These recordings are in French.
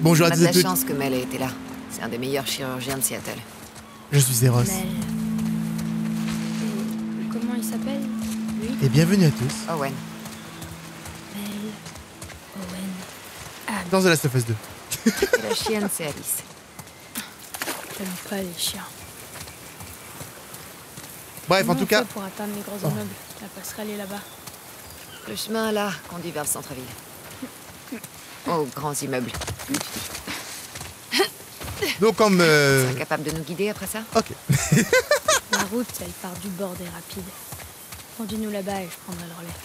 Bonjour On à a tous de et la toutes. chance que Mel ait été là. C'est un des meilleurs chirurgiens de Seattle. Je suis Zeros. Mel. Et comment il s'appelle, lui? Et bienvenue à tous Owen. Mel. Owen. Ah, dans The Last of Us 2. Et la chienne, c'est Alice. j'aime pas les chiens. Bref, en Comment tout on cas, fait pour atteindre les gros immeubles? La passerelle est là-bas. Le chemin, là, conduit vers le centre-ville. Aux grands immeubles. donc comme... Capable de nous guider après ça? Ok. La route, elle part du bord des rapides. Conduis-nous là-bas et je prendrai le relais.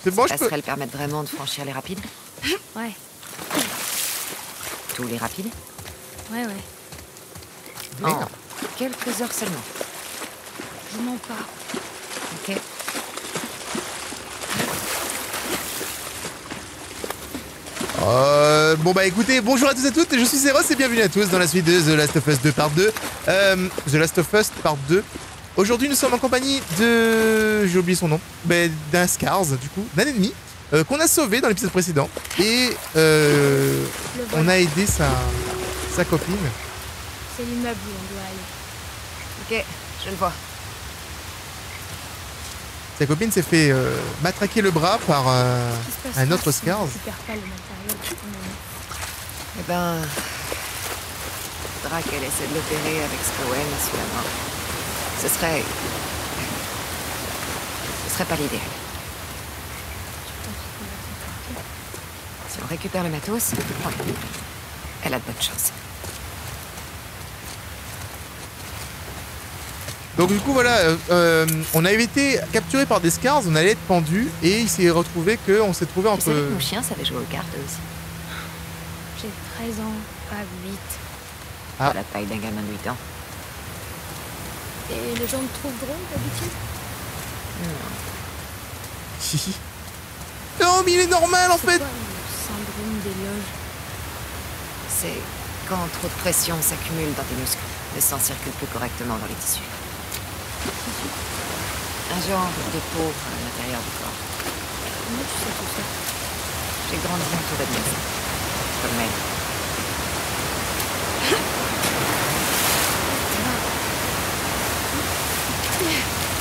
C'est bon, je La peux... passerelle permettre vraiment de franchir les rapides? Ouais, Tous les rapides? ouais. En quelques heures seulement. Je mens pas. Ok. Bon bah écoutez, bonjour à tous et à toutes, je suis Zeros et bienvenue à tous dans la suite de The Last of Us 2 part 2. The Last of Us part 2. Aujourd'hui nous sommes en compagnie de... j'ai oublié son nom. Ben, d'un Scars, du coup, d'un ennemi, qu'on a sauvé dans l'épisode précédent. Et on a aidé sa copine. C'est l'immeuble où on doit aller. Ok, je le vois. Sa copine s'est fait matraquer le bras par Qu'est-ce qui se un passera autre si on Scars. récupère pas le matériel qu'on a mis? Eh ben... faudra qu'elle essaie de l'opérer avec ce qu'Owen a sous la main. Ce serait pas l'idéal. Si on récupère le matos, ouais, elle a de bonnes chances. Donc du coup voilà, on avait été capturé par des Scars, on allait être pendu et il s'est retrouvé qu'on s'est trouvé Tu entre... savais que nos chiens savaient jouer aux cartes eux aussi. J'ai 13 ans, pas 8. Ah. Pas la taille d'un gamin de 8 ans. Et les gens me trouvent drôle d'habitude? Hihi. Non mais il est normal en C'est fait. quoi le syndrome des loges? C'est quand trop de pression s'accumule dans tes muscles. Le sang circule plus correctement dans les tissus. Un genre de peau à l'intérieur du corps. Comment tu sais tout ça? J'ai grandi entouré de médecins. Comme elle.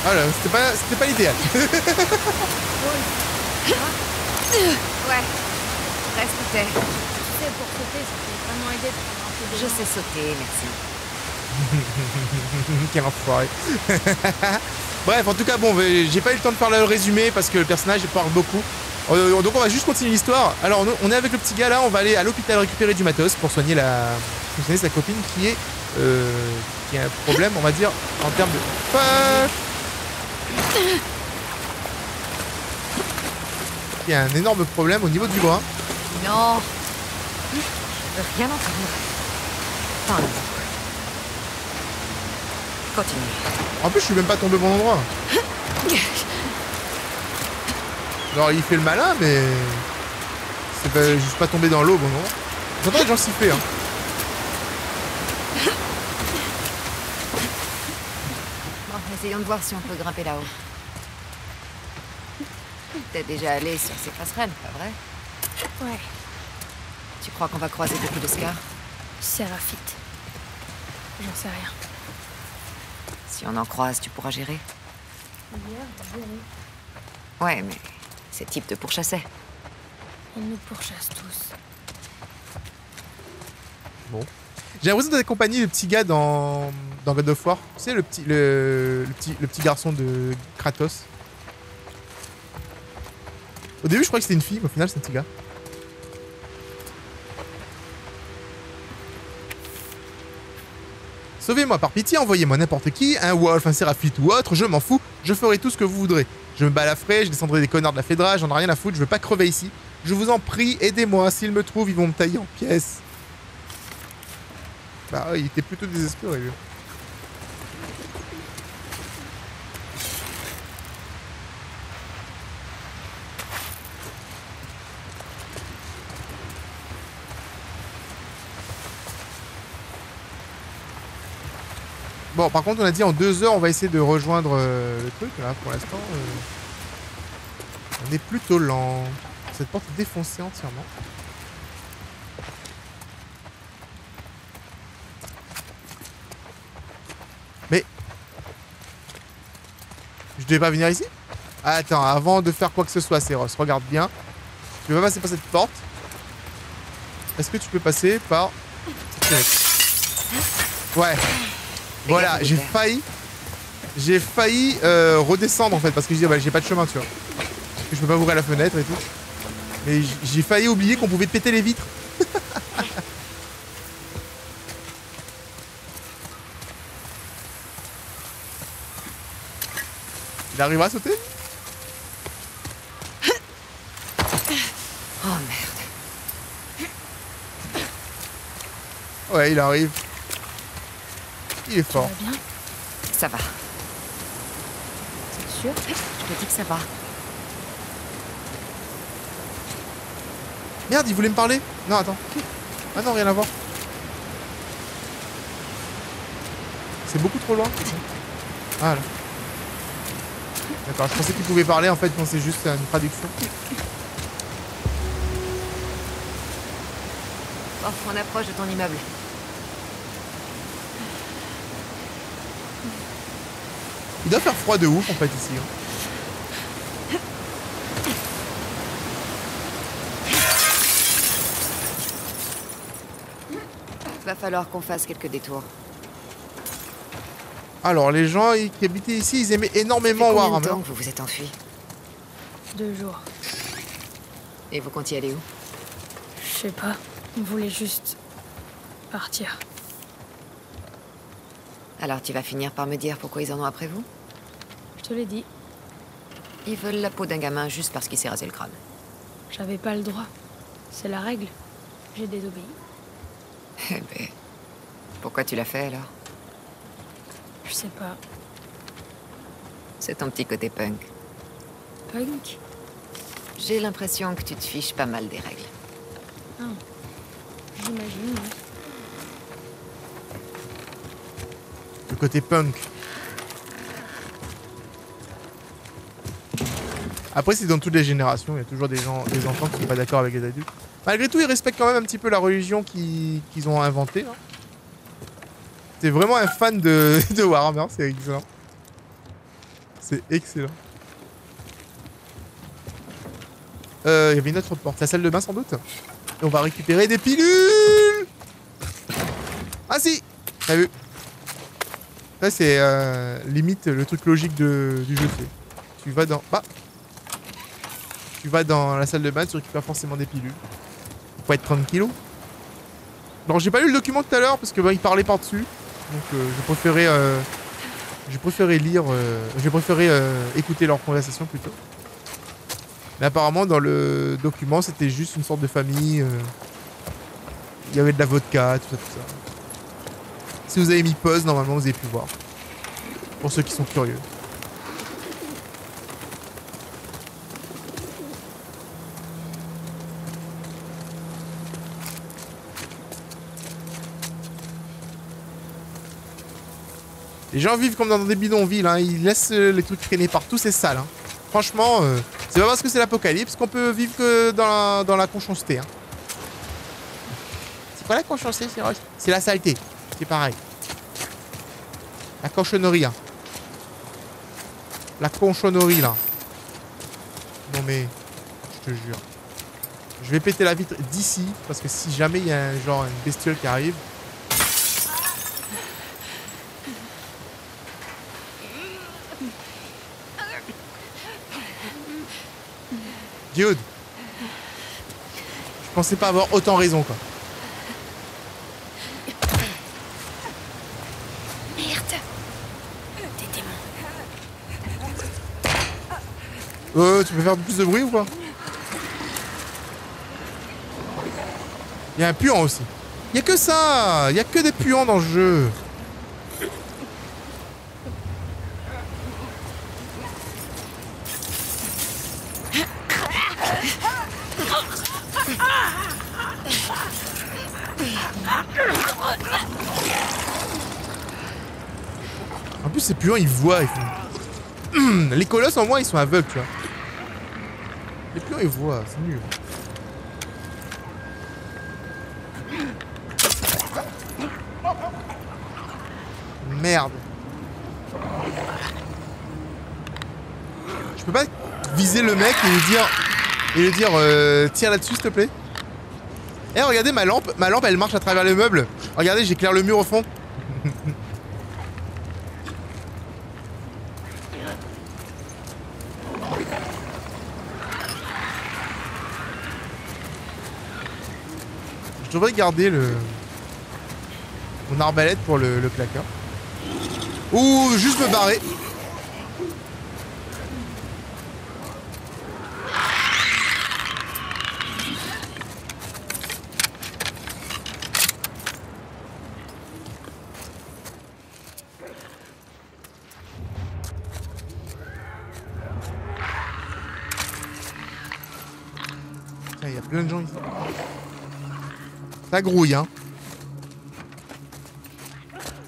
Ah là, c'était pas l'idéal. Ouais. Reste où t'es. Tu sais, pour sauter, ça peut vraiment aider de prendre un peu de Je sais sauter, merci. Quel enfoiré. Bref, en tout cas, bon, j'ai pas eu le temps de faire le résumé parce que le personnage parle beaucoup. Donc on va juste continuer l'histoire. Alors on est avec le petit gars là, on va aller à l'hôpital récupérer du matos pour soigner sa copine qui a un problème, on va dire, en termes de... Fuck, qui a un énorme problème au niveau du bras. Non. Je veux rien entendre. Enfin, continue. En plus, je suis même pas tombé au bon endroit. Genre, il fait le malin, mais... c'est pas, juste pas tombé dans l'eau au bon endroit. J'entends les gens siffler, hein. Bon, essayons de voir si on peut grimper là-haut. T'es déjà allé sur ces passerelles, pas vrai? Ouais, Tu crois qu'on va croiser beaucoup de Scars? Séraphite. J'en sais rien. Si on en croise, tu pourras gérer? Ouais, mais ces types te pourchassaient. Ils nous pourchassent tous. Bon. J'ai l'impression d'accompagner le petit gars dans God of War. Tu sais, le petit garçon de Kratos. Au début, je croyais que c'était une fille, mais au final, c'est un petit gars. Sauvez-moi par pitié, envoyez-moi n'importe qui, un Wolf, un Séraphite ou autre, je m'en fous, je ferai tout ce que vous voudrez. Je me balafrerai, je descendrai des connards de la Fedra, j'en ai rien à foutre, je veux pas crever ici. Je vous en prie, aidez-moi, s'ils me trouvent, ils vont me tailler en pièces. Bah ouais, il était plutôt désespéré, lui. Bon, par contre, on a dit en 2 heures, on va essayer de rejoindre le truc. Là, pour l'instant, on est plutôt lent. Cette porte est défoncée entièrement. devais pas venir ici? Attends, avant de faire quoi que ce soit, Céros, regarde bien. Tu vas passer par cette porte. Est-ce que tu peux passer par cette fenêtre? Ouais. Voilà, j'ai failli. J'ai failli redescendre en fait parce que je dis bah, j'ai pas de chemin, tu vois. Parce que je peux pas ouvrir la fenêtre et tout. Mais j'ai failli oublier qu'on pouvait péter les vitres. Il arrivera à sauter? Oh merde. Ouais, il arrive. Il est Ça fort. va bien? Ça va. C'est sûr? Je te dis que ça va. Merde, il voulait me parler. Non, attends. Ah non, rien à voir. C'est beaucoup trop loin. Ah là. D'accord, je pensais qu'il pouvait parler, en fait, non, c'est juste une traduction. Oh, on approche de ton immeuble. Il doit faire froid de ouf, en fait, ici. Hein. Va falloir qu'on fasse quelques détours. Alors, les gens qui habitaient ici, ils aimaient énormément Combien de Warhammer. temps que vous vous êtes enfui? 2 jours. Et vous comptiez aller où? Je sais pas. On voulait juste partir. Alors tu vas finir par me dire pourquoi ils en ont après vous? Je te l'ai dit. Ils veulent la peau d'un gamin juste parce qu'il s'est rasé le crâne. J'avais pas le droit. C'est la règle. J'ai désobéi. Eh ben... Pourquoi tu l'as fait alors? Je sais pas. C'est ton petit côté punk. Punk? J'ai l'impression que tu te fiches pas mal des règles. Ah. J'imagine, oui. Le côté punk. Après, c'est dans toutes les générations. Il y a toujours des enfants qui sont pas d'accord avec les adultes. Malgré tout, ils respectent quand même un petit peu la religion qu'ils ont inventée. Hein. T'es vraiment un fan de Warhammer, c'est excellent. C'est excellent. Il y avait une autre porte, la salle de bain sans doute. Et on va récupérer des pilules. Ah si, t'as vu. Ça c'est limite le truc logique du jeu. Tu vas dans... Bah. Tu vas dans la salle de bain, tu récupères forcément des pilules. Faut être tranquille. Non, j'ai pas lu le document tout à l'heure parce que bah, il parlait par-dessus. Donc j'ai préféré lire, j'ai préféré écouter leur conversation plutôt. Mais apparemment dans le document c'était juste une sorte de famille. Il y avait de la vodka, tout ça, tout ça. Si vous avez mis pause, normalement vous avez pu voir. Pour ceux qui sont curieux. Les gens vivent comme dans des bidonvilles, hein. Ils laissent les trucs traîner partout, c'est sale. Hein. Franchement, c'est pas parce que c'est l'apocalypse qu'on peut vivre que dans la conchancité. Hein. C'est quoi la conchancité? C'est la saleté. C'est pareil. La cochonnerie. Hein. La conchonnerie, là. Non mais, je te jure. Je vais péter la vitre d'ici, parce que si jamais il y a genre une bestiole qui arrive... Dude, je pensais pas avoir autant raison quoi. Merde. Des démons. Tu peux faire plus de bruit ou quoi? Il y a un puant aussi. Il y a que ça. Il y a que des puants dans le jeu. En plus, ces puants, ils voient. Ils font... Les colosses, en moins, ils sont aveugles, tu vois. Les puants, ils voient. C'est nul. Merde. Je peux pas viser le mec et lui dire tire là-dessus s'il te plaît. Eh regardez ma lampe elle marche à travers les meubles. Regardez j'éclaire le mur au fond. Je devrais garder mon arbalète pour le claqueur. Ou juste me barrer. Il y a plein de gens ici. Ça grouille, hein.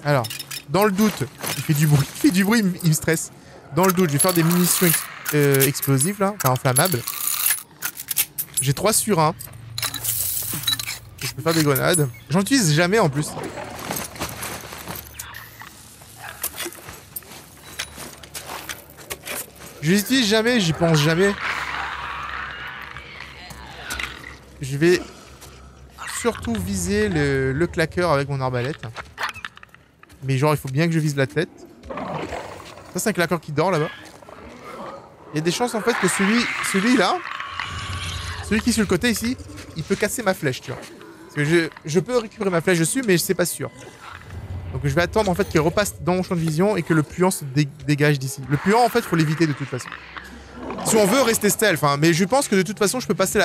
Alors, dans le doute, il fait du bruit, il me stresse. Dans le doute, je vais faire des munitions explosives, là, enfin inflammables. J'ai 3 sur 1. Je peux faire des grenades. J'en utilise jamais en plus. Je les utilise jamais, j'y pense jamais. Je vais surtout viser le claqueur avec mon arbalète. Mais genre il faut bien que je vise la tête. Ça c'est un claqueur qui dort là-bas. Il y a des chances en fait que celui-là, celui qui est sur le côté ici, il peut casser ma flèche, tu vois. Parce que je peux récupérer ma flèche dessus mais c'est pas sûr. Donc je vais attendre en fait qu'il repasse dans mon champ de vision et que le puant se dégage d'ici. Le puant en fait faut l'éviter de toute façon. Si on veut rester stealth, hein, mais je pense que de toute façon je peux passer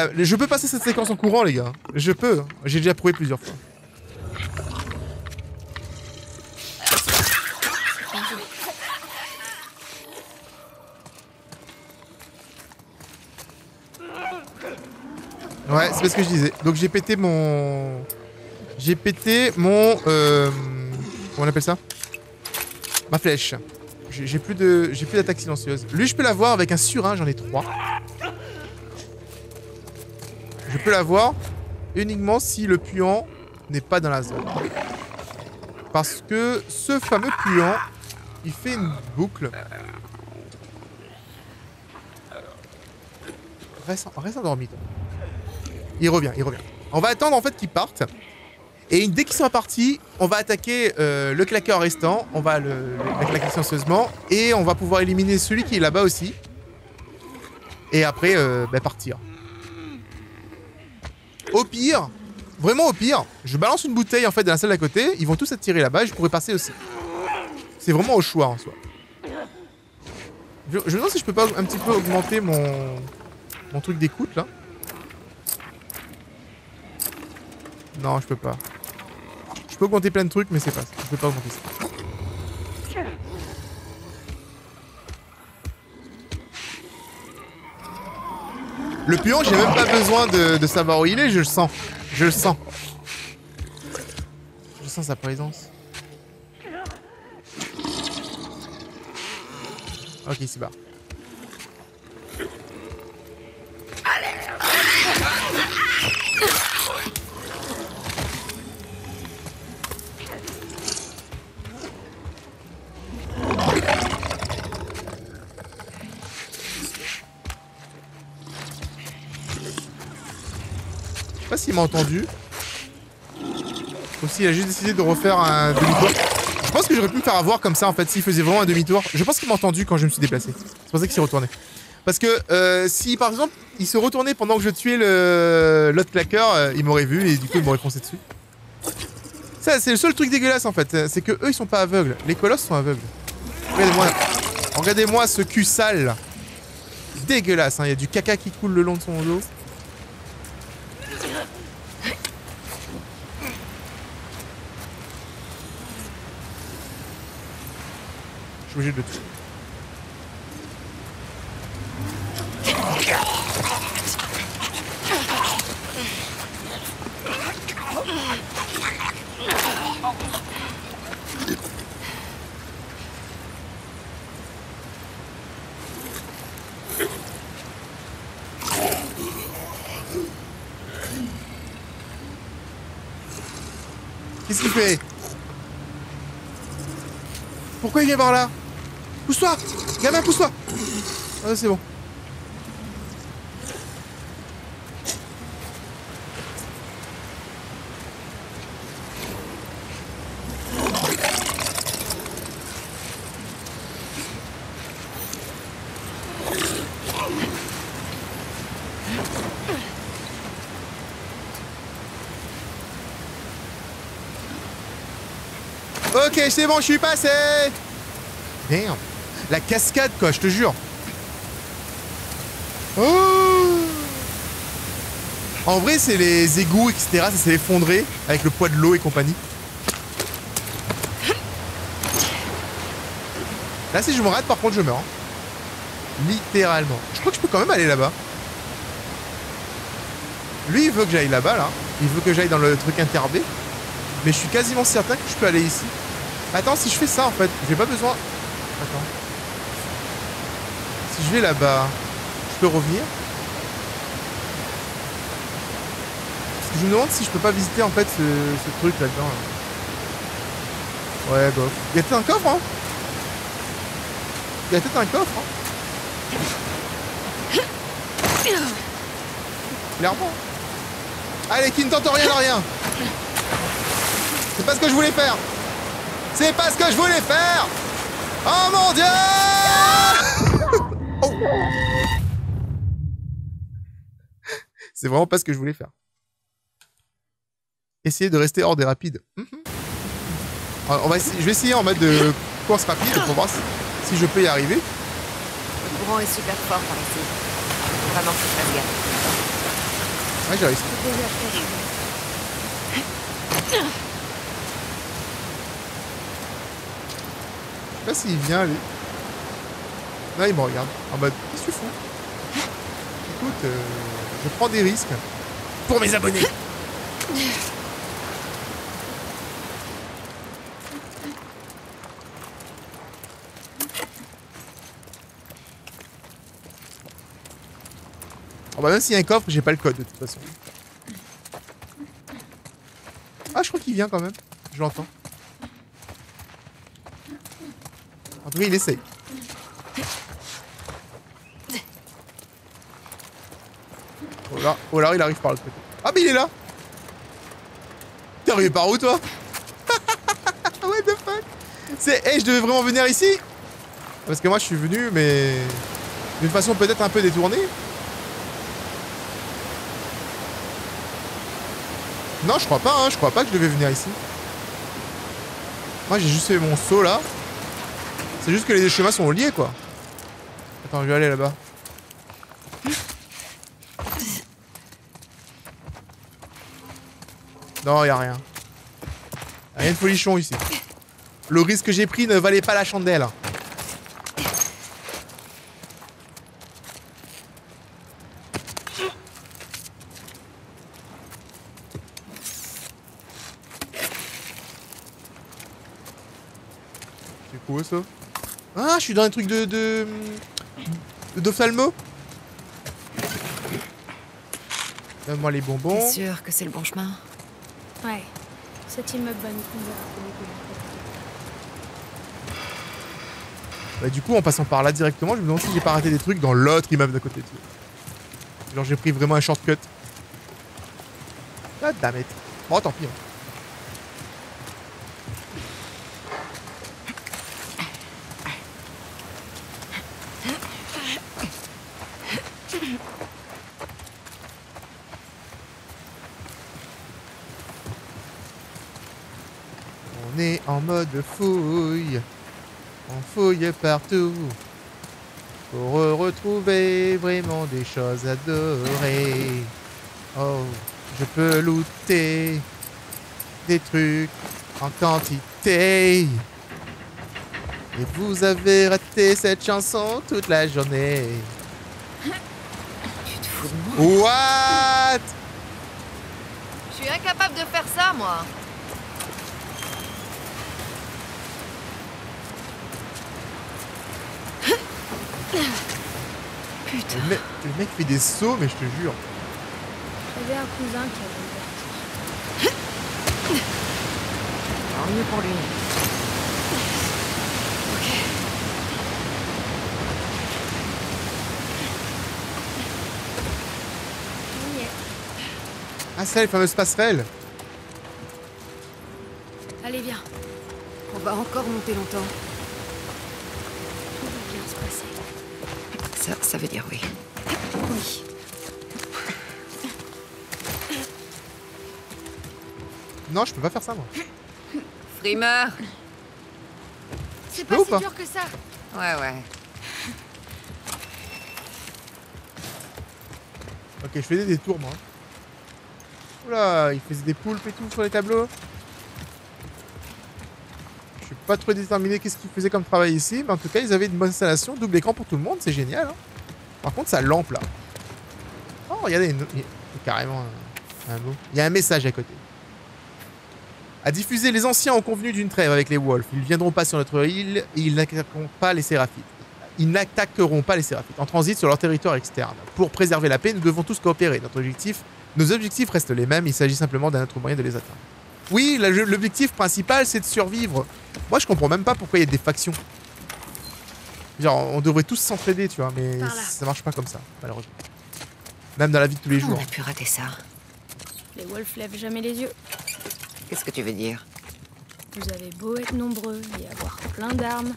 cette séquence en courant les gars. Je peux, j'ai déjà prouvé plusieurs fois. Ouais, c'est ce que je disais. Donc j'ai pété mon... comment on appelle ça? Ma flèche. J'ai plus d'attaque silencieuse. Lui, je peux l'avoir avec un surin, j'en ai 3. Je peux l'avoir uniquement si le puant n'est pas dans la zone. Parce que ce fameux puant, il fait une boucle. Reste endormi, toi. Il revient. On va attendre en fait qu'il parte. Et dès qu'ils sont partis, on va attaquer le claqueur restant. On va le claquer silencieusement. Et on va pouvoir éliminer celui qui est là-bas aussi. Et après, partir. Au pire, vraiment au pire, je balance une bouteille en fait dans la salle d'à côté. Ils vont tous attirer là-bas et je pourrais passer aussi. C'est vraiment au choix en soi. Je me demande si je peux pas un petit peu augmenter mon truc d'écoute là. Non, je peux pas. Je peux augmenter plein de trucs, mais c'est pas ça. Je peux pas augmenter ça. Le puant, j'ai même pas besoin de savoir où il est, je le sens. Je le sens. Je sens sa présence. Ok, c'est barre. Je sais pas s'il m'a entendu. Ou s'il a juste décidé de refaire un demi-tour. Je pense que j'aurais pu me faire avoir comme ça en fait, s'il faisait vraiment un demi-tour. Je pense qu'il m'a entendu quand je me suis déplacé. C'est pour ça qu'il s'est retourné. Parce que si par exemple il se retournait pendant que je tuais l'autre claqueur, il m'aurait vu et du coup il m'aurait foncé dessus. Ça c'est le seul truc dégueulasse en fait, c'est que eux ils sont pas aveugles. Les colosses sont aveugles. Regardez-moi ce cul sale. Dégueulasse, hein. Il y a du caca qui coule le long de son dos. Je suis obligé de le tuer. Qu'est-ce qu'il fait? Pourquoi il vient par là? Pousse-toi! Gamin, pousse-toi! Ah, c'est bon. Ok, c'est bon, je suis passé. Merde. La cascade, quoi, je te jure. Oh. En vrai, c'est les égouts, etc. Ça s'est effondré avec le poids de l'eau et compagnie. Là, si je me rate, par contre, je meurs. Littéralement. Je crois que je peux quand même aller là-bas. Lui, il veut que j'aille là-bas, là. Il veut que j'aille dans le truc interbé. Mais je suis quasiment certain que je peux aller ici. Attends, si je fais ça, en fait, j'ai pas besoin... Attends. Si je vais là-bas, je peux revenir? Parce que je me demande si je peux pas visiter, en fait, ce truc là-dedans. Là. Ouais, bof. Il y a peut-être un coffre, hein? Il y a peut-être un coffre, hein? Clairement. Allez, qui ne tente rien à rien. C'est pas ce que je voulais faire. C'est pas ce que je voulais faire. Oh mon Dieu. Oh. C'est vraiment pas ce que je voulais faire. Essayer de rester hors des rapides. On va essayer, je vais essayer en mode de course rapide pour voir si je peux y arriver. Le courant est super fort par ici. Vraiment, faut faire gaffe. Ouais, j'ai réussi. Je sais pas s'il vient, lui. Là, il me regarde. En mode, qu'est-ce que tu fous? Écoute, je prends des risques. Pour mes abonnés. Oh bah même s'il y a un coffre, j'ai pas le code de toute façon. Ah, je crois qu'il vient quand même. Je l'entends. En tout cas, il essaye. Oh là, il arrive par l'autre côté. Ah, mais il est là. T'es arrivé par où, toi? What the fuck? C'est... Hey, je devais vraiment venir ici? Parce que moi, je suis venu, mais... d'une façon peut-être un peu détournée. Non, je crois pas, hein. Je crois pas que je devais venir ici. Moi, j'ai juste fait mon saut, là. C'est juste que les deux chemins sont liés, quoi. Attends, je vais aller là-bas. Non, y'a rien. Rien de folichon ici. Le risque que j'ai pris ne valait pas la chandelle. C'est quoi ça? Ah, je suis dans un truc d'ophtalmo. Donne-moi les bonbons. T'es sûr que c'est le bon chemin? Ouais. Cet immeuble va nous conduire à Bah, du coup, en passant par là directement, je me demande si j'ai pas raté des trucs dans l'autre immeuble d'à côté. Genre, j'ai pris vraiment un shortcut. Ah, damn it. Bon, tant pis. Hein. On est en mode fouille. On fouille partout. Pour retrouver vraiment des choses adorées. Oh, je peux looter des trucs en quantité. Et vous avez raté cette chanson toute la journée. Tu te fous de moi? What? Je suis incapable de faire ça, moi. Putain. Le mec fait des sauts, mais je te jure. J'avais un cousin qui avait le vertige. Tant mieux pour lui. Ok. Ah, c'est les fameuses passerelles. Allez, viens. On va encore monter longtemps. Tout va bien se passer. Ça veut dire oui. Oui. Non, je peux pas faire ça, moi. Frimeur. C'est peux pas ou si pas dur que ça. Ouais. Ok, je faisais des tours, moi. Oula, il faisait des poulpes et tout sur les tableaux. Je suis pas trop déterminé qu'est-ce qu'ils faisaient comme travail ici, mais en tout cas, ils avaient une bonne installation, double écran pour tout le monde, c'est génial. Hein. Par contre, ça lampe là. Oh, regardez, il y a carrément un mot. Il y a un message à côté. À diffuser, les anciens ont convenu d'une trêve avec les Wolves. Ils ne viendront pas sur notre île et ils n'attaqueront pas les Séraphites. Ils n'attaqueront pas les Séraphites en transit sur leur territoire externe. Pour préserver la paix, nous devons tous coopérer. Nos objectifs restent les mêmes, il s'agit simplement d'un autre moyen de les atteindre. Oui, l'objectif principal, c'est de survivre. Moi, je comprends même pas pourquoi il y a des factions. Genre, on devrait tous s'entraider, tu vois, mais ça marche pas comme ça, malheureusement. Même dans la vie de tous les jours. On a pu rater ça. Les Wolves lèvent jamais les yeux. Qu'est-ce que tu veux dire? Vous avez beau être nombreux et avoir plein d'armes,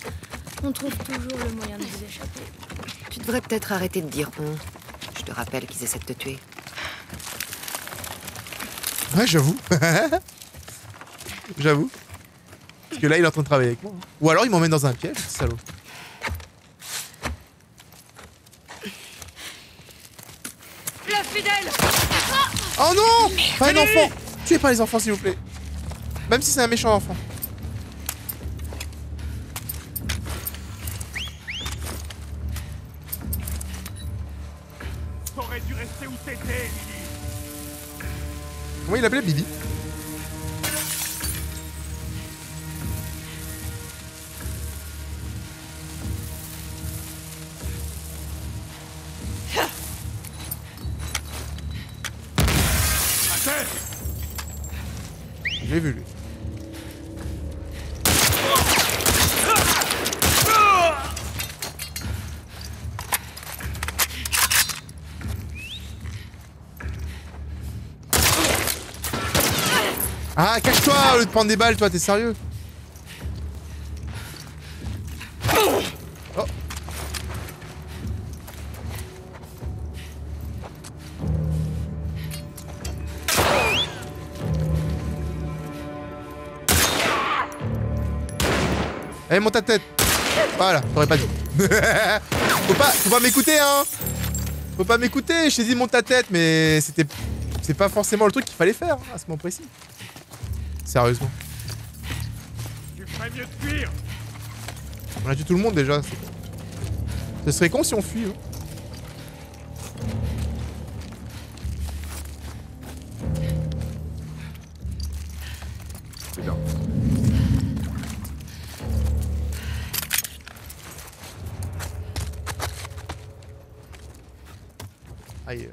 on trouve toujours le moyen de vous échapper. Tu devrais peut-être arrêter de dire on. Je te rappelle qu'ils essaient de te tuer. Ouais, j'avoue. J'avoue. Parce que là, il est en train de travailler avec moi. Ou alors, il m'emmène dans un piège, ce salaud. La fidèle! Oh non! Pas un enfant! Tuez pas les enfants, s'il vous plaît. Même si c'est un méchant enfant. T'aurais dû rester où t'étais, Lily. Comment il appelait Billy? Je l'ai vu, lui. Ah, cache-toi au lieu de prendre des balles, toi, t'es sérieux? Oh. Allez, monte ta tête. Voilà, t'aurais pas dit. Faut pas m'écouter, hein. Faut pas m'écouter, je t'ai dit monte ta tête, mais c'est pas forcément le truc qu'il fallait faire, hein, à ce moment précis. Sérieusement. Tu ferais mieux de fuir. On a tué tout le monde déjà. Ce serait con si on fuit. Hein. C'est bien. Aïe.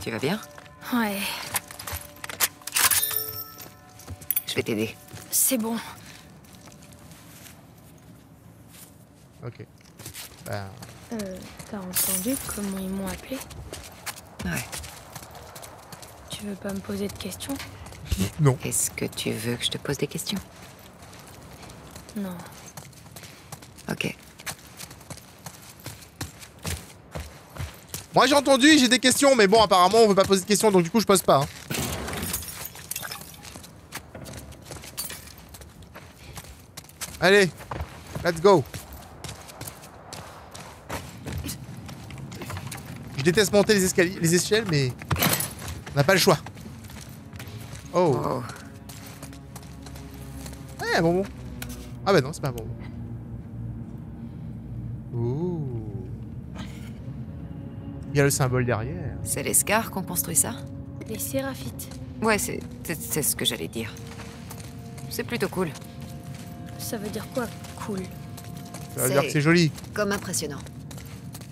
Tu vas bien? Ouais, Je vais t'aider. c'est bon. Ok. Ben... T'as entendu comment ils m'ont appelé? Ouais. Tu veux pas me poser de questions? Non. Est-ce que tu veux que je te pose des questions? Non. Ok. Moi j'ai entendu, j'ai des questions, mais bon, apparemment on veut pas poser de questions, donc du coup je pose pas. Hein. Allez, let's go. Je déteste monter les escaliers, les échelles, mais on n'a pas le choix. Oh. Oh. Ouais, un bonbon. Ah bah non, c'est pas un bonbon. Ouh. Il y a le symbole derrière. C'est les Scars qui ont construit ça? Les Séraphites. Ouais, c'est ce que j'allais dire. C'est plutôt cool. Ça veut dire quoi, cool? Ça veut dire que c'est joli. Comme impressionnant.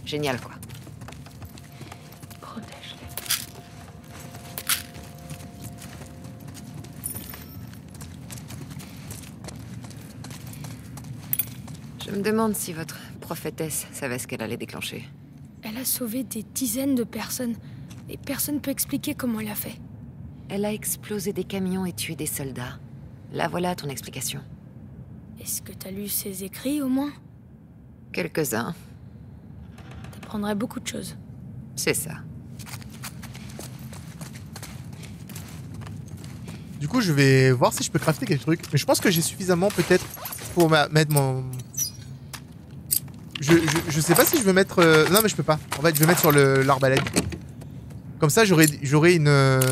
Génial, quoi. me demande si votre prophétesse savait ce qu'elle allait déclencher. Elle a sauvé des dizaines de personnes. Et personne peut expliquer comment elle a fait. Elle a explosé des camions et tué des soldats. Là voilà ton explication. Est-ce que t'as lu ses écrits, au moins? Quelques-uns, T'apprendrais beaucoup de choses. c'est ça. Du coup, je vais voir si je peux crafter quelques trucs. Mais je pense que j'ai suffisamment peut-être pour mettre mon... Je sais pas si je veux mettre... Non, mais je peux pas. En fait, je vais mettre sur l'arbalète. Comme ça, j'aurai une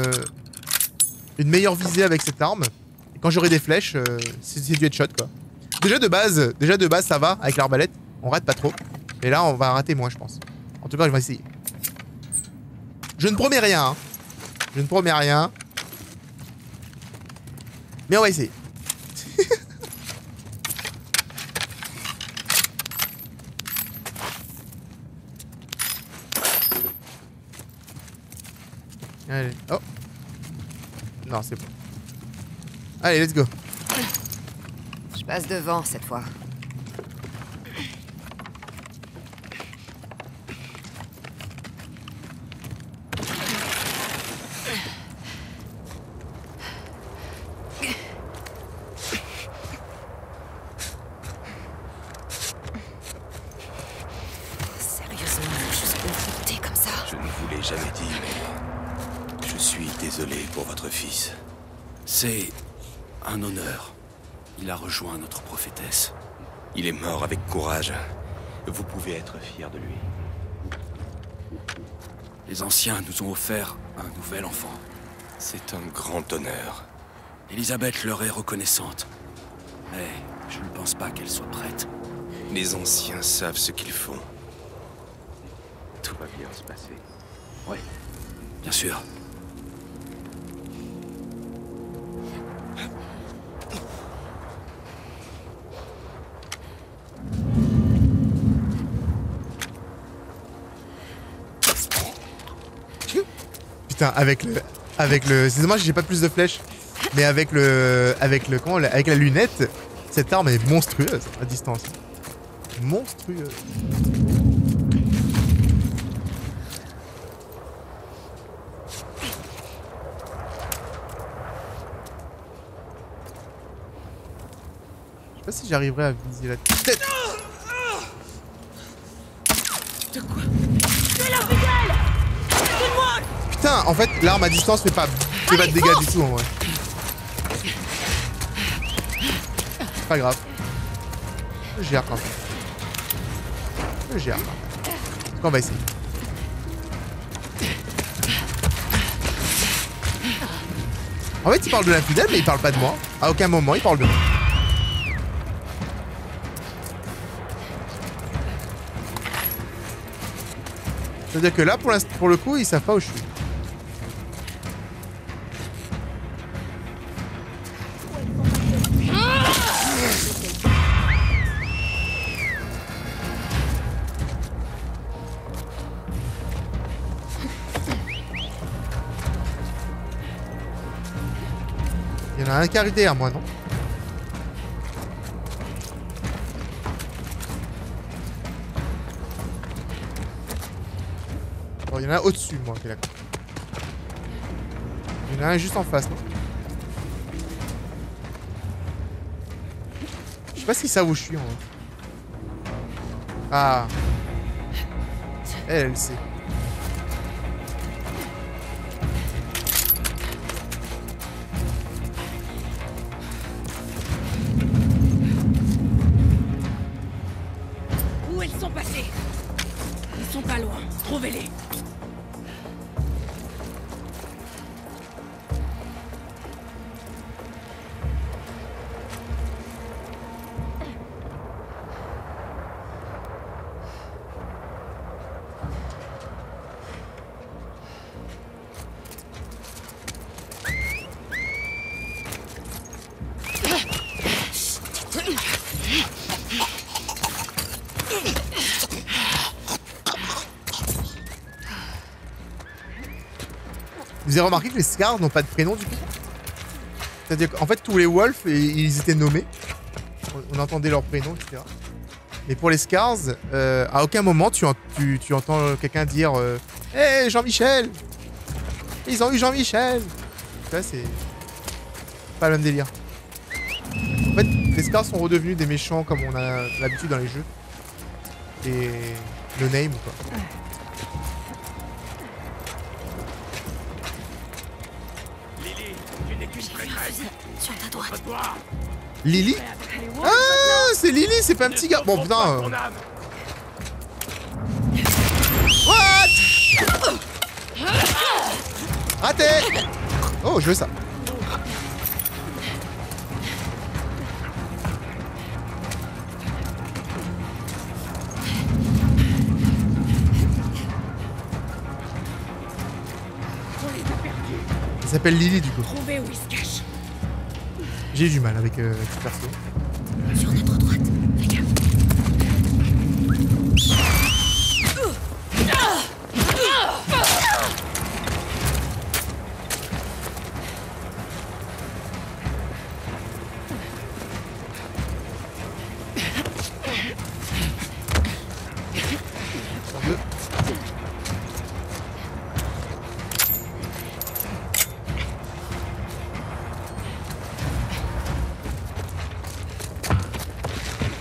meilleure visée avec cette arme. Et quand j'aurai des flèches, c'est du headshot, quoi. Déjà de base, ça va avec l'arbalète. On rate pas trop. Et là, on va rater moins, je pense. En tout cas, je vais essayer. Je ne promets rien. Hein. Je ne promets rien. Mais on va essayer. Allez, oh. Non, c'est bon. Allez, let's go. Je passe devant cette fois. Sérieusement, jusqu'au bout comme ça. Je ne vous l'ai jamais dit, mais je suis désolé pour votre fils. C'est un honneur. Il a rejoint notre prophétesse. Il est mort avec courage. Vous pouvez être fier de lui. Les anciens nous ont offert un nouvel enfant. C'est un grand honneur. Elisabeth leur est reconnaissante. Mais je ne pense pas qu'elle soit prête. Les anciens savent ce qu'ils font. Tout va bien se passer. Oui, bien sûr. Putain, avec le... C'est dommage que j'ai pas plus de flèches. Mais avec la lunette, cette arme est monstrueuse à distance. Monstrueuse. Je sais pas si j'arriverai à viser la tête. Putain, en fait, l'arme à distance fait pas de dégâts du tout en vrai. C'est pas grave. Je gère quand même. Je gère. En tout cas, on va essayer. En fait, il parle de l'infidèle, mais il parle pas de moi. À aucun moment, il parle de moi. C'est-à-dire que là, pour le coup, ils savent pas où je suis. Il y en a un qui arrive derrière moi, non? Oh, il y en a un au-dessus, moi. Ok, d'accord. Il y en a un juste en face, non? Je sais pas si ça où je suis, en vrai. Ah. Elle sait. Où elles sont passées? Ils sont pas loin. Trouvez-les. Vous avez remarqué que les Scars n'ont pas de prénom du coup? C'est-à-dire qu'en fait tous les Wolves, ils étaient nommés. On entendait leurs prénoms, etc. Mais pour les Scars, à aucun moment tu entends quelqu'un dire Hey Jean-Michel! Ils ont eu Jean-Michel! Tu vois, c'est pas le même délire. En fait, les Scars sont redevenus des méchants comme on a l'habitude dans les jeux. Et no name quoi. Lily, tu n'es qu'une traîtresse. Sur ta droite. Contre toi. Lily? Ah, c'est Lily, c'est pas un petit gars. Bon putain. Ton âme. What? Raté! Oh, je veux ça. Elle s'appelle Lily du coup. Trouvez où il se cache. J'ai eu du mal avec ce perso. Sur notre droite. Fais gaffe.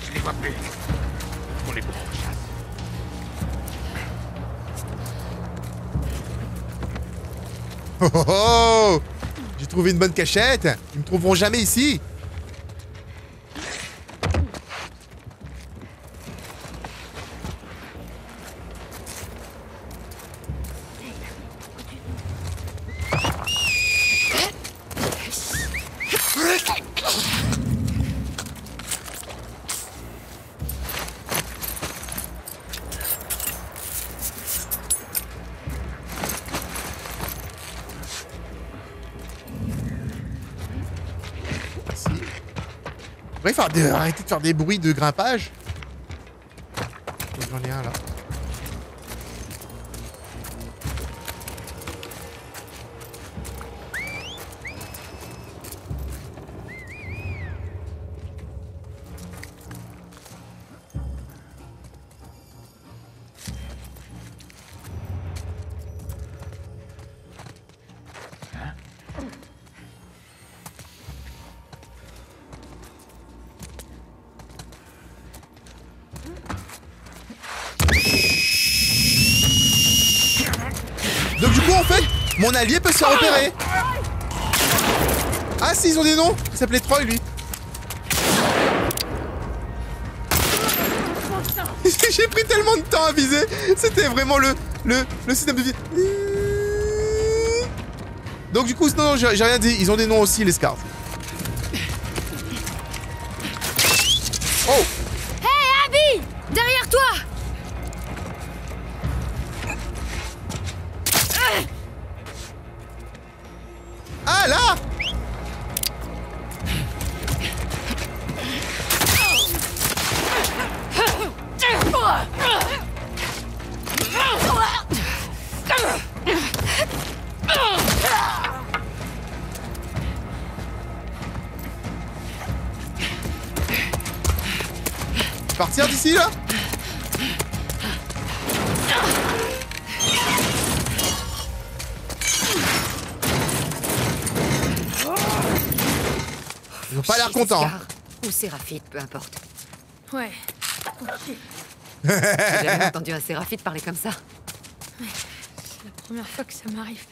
Je les vois plus. On est pour en chasse. Oh oh oh! J'ai trouvé une bonne cachette. Ils me trouveront jamais ici. Ouais, arrêter de faire des bruits de grimpage. J'en ai un là. Donc du coup en fait, mon allié peut se faire repérer. Ah si, ils ont des noms. Il s'appelait Troy lui. J'ai pris tellement de temps à viser. C'était vraiment le système de vie. Donc du coup, non, j'ai rien dit. Ils ont des noms aussi les Scars. Oh. Hey Abby! Derrière toi! Ah là! Partir d'ici là? Ils ont pas l'air contents. Scar ou Séraphite, peu importe. Ouais. J'ai jamais entendu un Séraphite parler comme ça. C'est la première fois que ça m'arrive.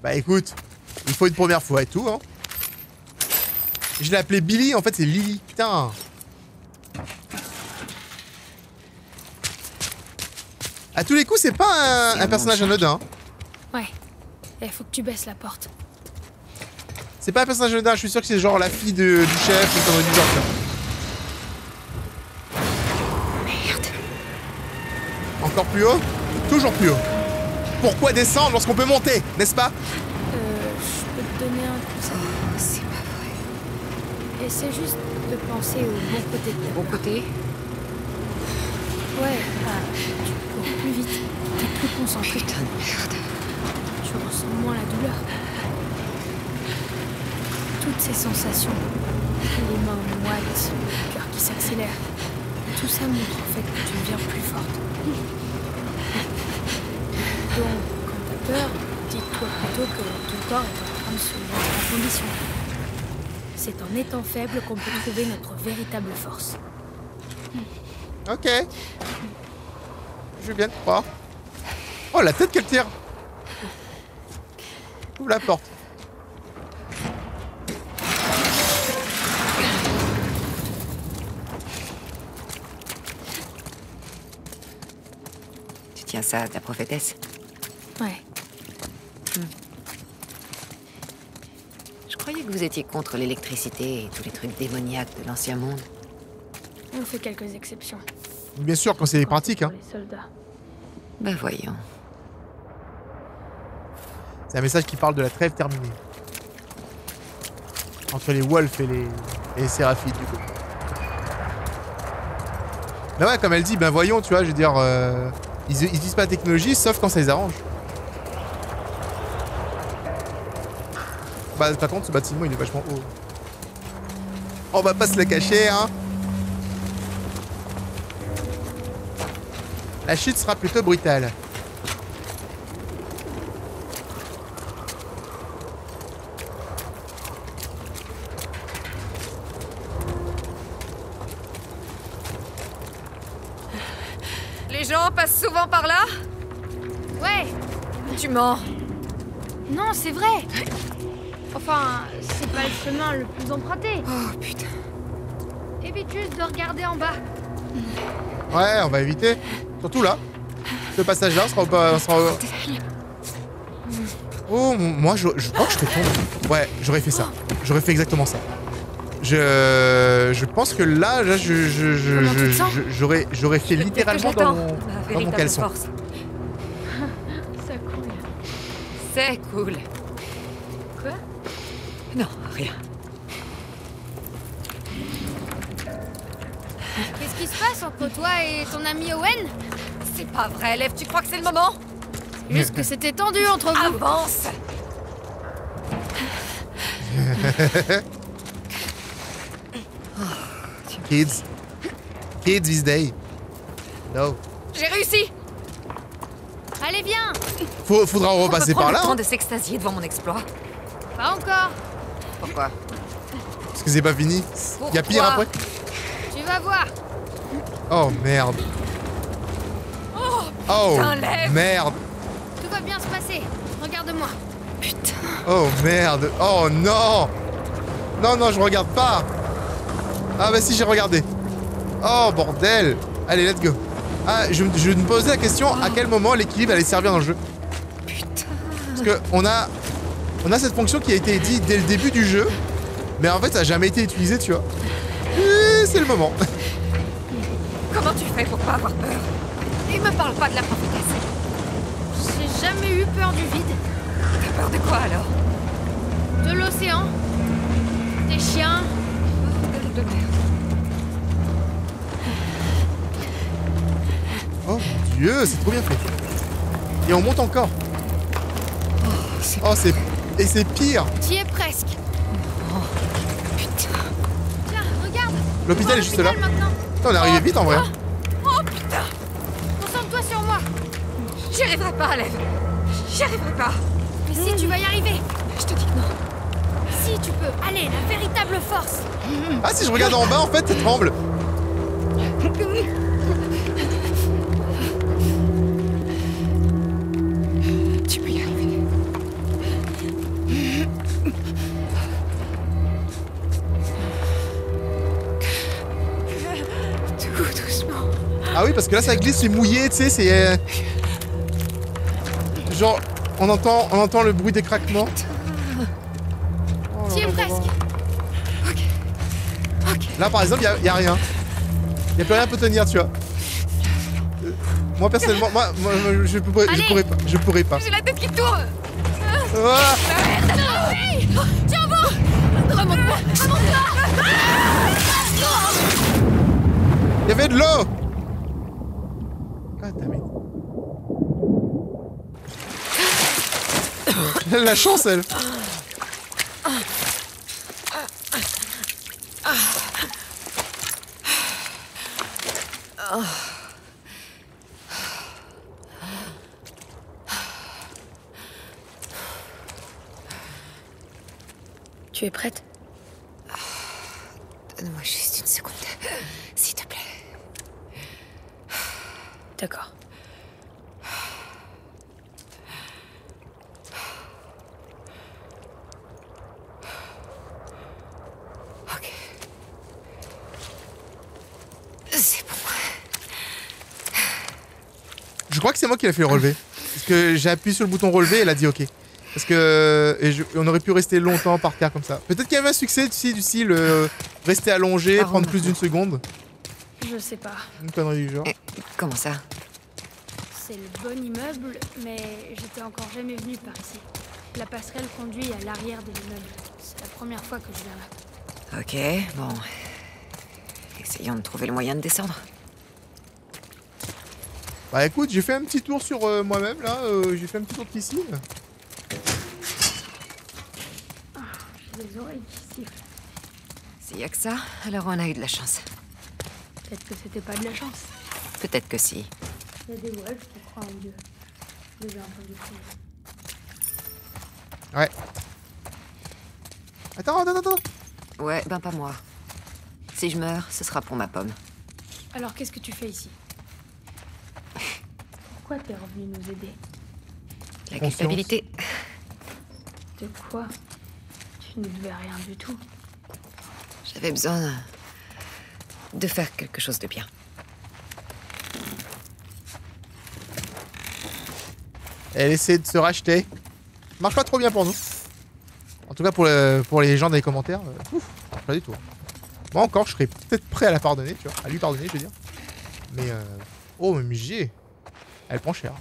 Bah écoute, il faut une première fois et tout, hein. Je l'ai appelé Billy, en fait c'est Lily. Putain. À tous les coups, c'est pas un personnage anodin. Ouais. Il faut que tu baisses la porte. C'est pas un personnage anodin, je suis sûr que c'est genre la fille du chef ou comme du genre. Merde. Encore plus haut? Toujours plus haut. Pourquoi descendre lorsqu'on peut monter, n'est-ce pas? Je peux te donner un conseil. C'est pas vrai. Essaie juste de penser au bon côté de la Bon côté? Ouais, tu cours plus vite, t'es plus concentré, Putain de merde. tu ressens moins la douleur. Toutes ces sensations, les mains moites, le cœur qui s'accélère, Tout ça montre en fait que tu deviens plus forte. Donc, quand t'as peur, dis-toi plutôt que ton corps est en train de se mettre en condition. C'est en étant faible qu'on peut trouver notre véritable force. Ok. Je veux bien te croire. Oh, la tête qu'elle tire. Ouvre la porte. Tu tiens ça à ta prophétesse? Ouais. Je croyais que vous étiez contre l'électricité et tous les trucs démoniaques de l'ancien monde. On fait quelques exceptions. Bien sûr, quand c'est pratique, hein. Pour les soldats. Bah voyons. C'est un message qui parle de la trêve terminée. Entre les Wolves et les Séraphites, du coup. Bah ouais, comme elle dit, ben voyons, tu vois, je veux dire... ils utilisent pas la technologie, sauf quand ça les arrange. Bah, par contre, ce bâtiment, il est vachement haut. On va pas se le cacher, hein. La chute sera plutôt brutale. Les gens passent souvent par là? Ouais. Tu mens. Non, c'est vrai. Enfin, c'est pas le chemin le plus emprunté. Oh putain. Évite juste de regarder en bas. Ouais, on va éviter. Surtout là. Ce passage-là sera pas... Oh, moi, je crois que je serais tombé. Ouais, j'aurais fait ça. J'aurais fait exactement ça. Je pense que là j'aurais fait littéralement dans mon caleçon. Force. Ça coule. C'est cool. Quoi? Non, rien. Qu'est-ce qui se passe entre toi et ton ami Owen? C'est pas vrai, Lev, tu crois que c'est le moment? Juste que c'était tendu entre vous. Avance! Kids these days. No. J'ai réussi! Allez, viens. Faudra repasser par là. On peut prendre le temps Hein, de s'extasier devant mon exploit. Pas encore. Pourquoi? parce que c'est pas fini. Y a pire Pourquoi? après. Tu vas voir. Oh merde. Oh putain, lève. merde. Tout va bien se passer. Regarde-moi. Putain. Oh merde. Oh non. Non, non, je regarde pas. Ah bah si, j'ai regardé. Oh bordel. Allez, let's go. Ah, je me posais la question à quel moment l'équilibre allait servir dans le jeu. Putain. Parce que on a cette fonction qui a été dit dès le début du jeu, mais en fait ça a jamais été utilisé, tu vois. Et c'est le moment. Comment tu fais pour pas avoir peur? Et me parle pas de la prophétesse. J'ai jamais eu peur du vide. T'as peur de quoi alors? De l'océan. Des chiens. Bordel de merde. Oh mon dieu, c'est trop bien fait. Et on monte encore. Oh, c'est... Et c'est pire. T'y es presque. Putain. Tiens, regarde. L'hôpital est juste là. Maintenant. On est arrivé vite en vrai. Oh putain. Concentre-toi sur moi. J'y arriverai pas, Lev. J'y arriverai pas. Mais si, tu vas y arriver. Je te dis que non. Si, tu peux. Allez, la véritable force. Ah, si je regarde en bas, en fait, ça tremble. Tu peux y arriver. Tout doucement. Ah oui, parce que là, ça glisse, c'est mouillé, tu sais, c'est... Genre, on entend le bruit des craquements. Oh, T'y es presque. Ok. là, par exemple, y a rien. Y a plus rien à peut tenir, tu vois. Moi, personnellement, moi je pourrais pas. J'ai la tête qui tourne. Ah, Tiens bon. Remonte-moi. Remonte-moi. y avait de l'eau. Ah, damn it. Elle a la chance, elle. Tu es prête? Donne-moi juste une seconde, s'il te plaît. D'accord. Ok. C'est bon. Je crois que c'est moi qui l'ai fait le relever. Parce que j'ai appuyé sur le bouton relever et elle a dit ok. Parce que on aurait pu rester longtemps par terre comme ça. Peut-être qu'il y avait un succès du style rester allongé, Par où prendre plus maintenant? d'une seconde. Je sais pas. Une connerie du genre. Comment ça? C'est le bon immeuble, mais j'étais encore jamais venue par ici. La passerelle conduit à l'arrière de l'immeuble. C'est la première fois que je viens là. Ok, bon. Essayons de trouver le moyen de descendre. Bah écoute, j'ai fait un petit tour sur moi-même là. J'ai fait un petit tour de piscine. J'ai les oreilles qui sifflent. S'il y a que ça, alors on a eu de la chance. Peut-être que c'était pas de la chance. Peut-être que si. Il y a des wolves qui croient en Dieu. Déjà entendu crier. Ouais. Attends. Ouais, ben pas moi. Si je meurs, ce sera pour ma pomme. Alors qu'est-ce que tu fais ici? Pourquoi t'es revenu nous aider? La Conscience. culpabilité. De quoi? Tu ne devais rien du tout. J'avais besoin de faire quelque chose de bien. Elle essaie de se racheter. Marche pas trop bien pour nous. En tout cas pour les gens dans les commentaires. Ouf, pas du tout. Moi encore, je serais peut-être prêt à la pardonner, tu vois. À lui pardonner, je veux dire. Mais oh, MJ. Elle prend cher.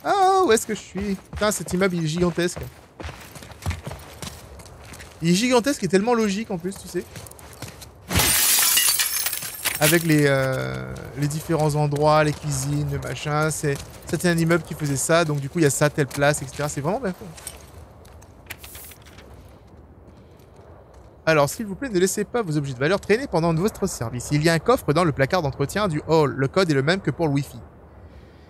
Ah, où est-ce que je suis? Putain, cet immeuble il est gigantesque. Il est gigantesque et tellement logique en plus, tu sais. Avec les différents endroits, les cuisines, le machin. C'était un immeuble qui faisait ça, donc du coup il y a ça, telle place, etc. C'est vraiment bien fait. Alors, s'il vous plaît, ne laissez pas vos objets de valeur traîner pendant votre service. Il y a un coffre dans le placard d'entretien du hall. Le code est le même que pour le Wi-Fi.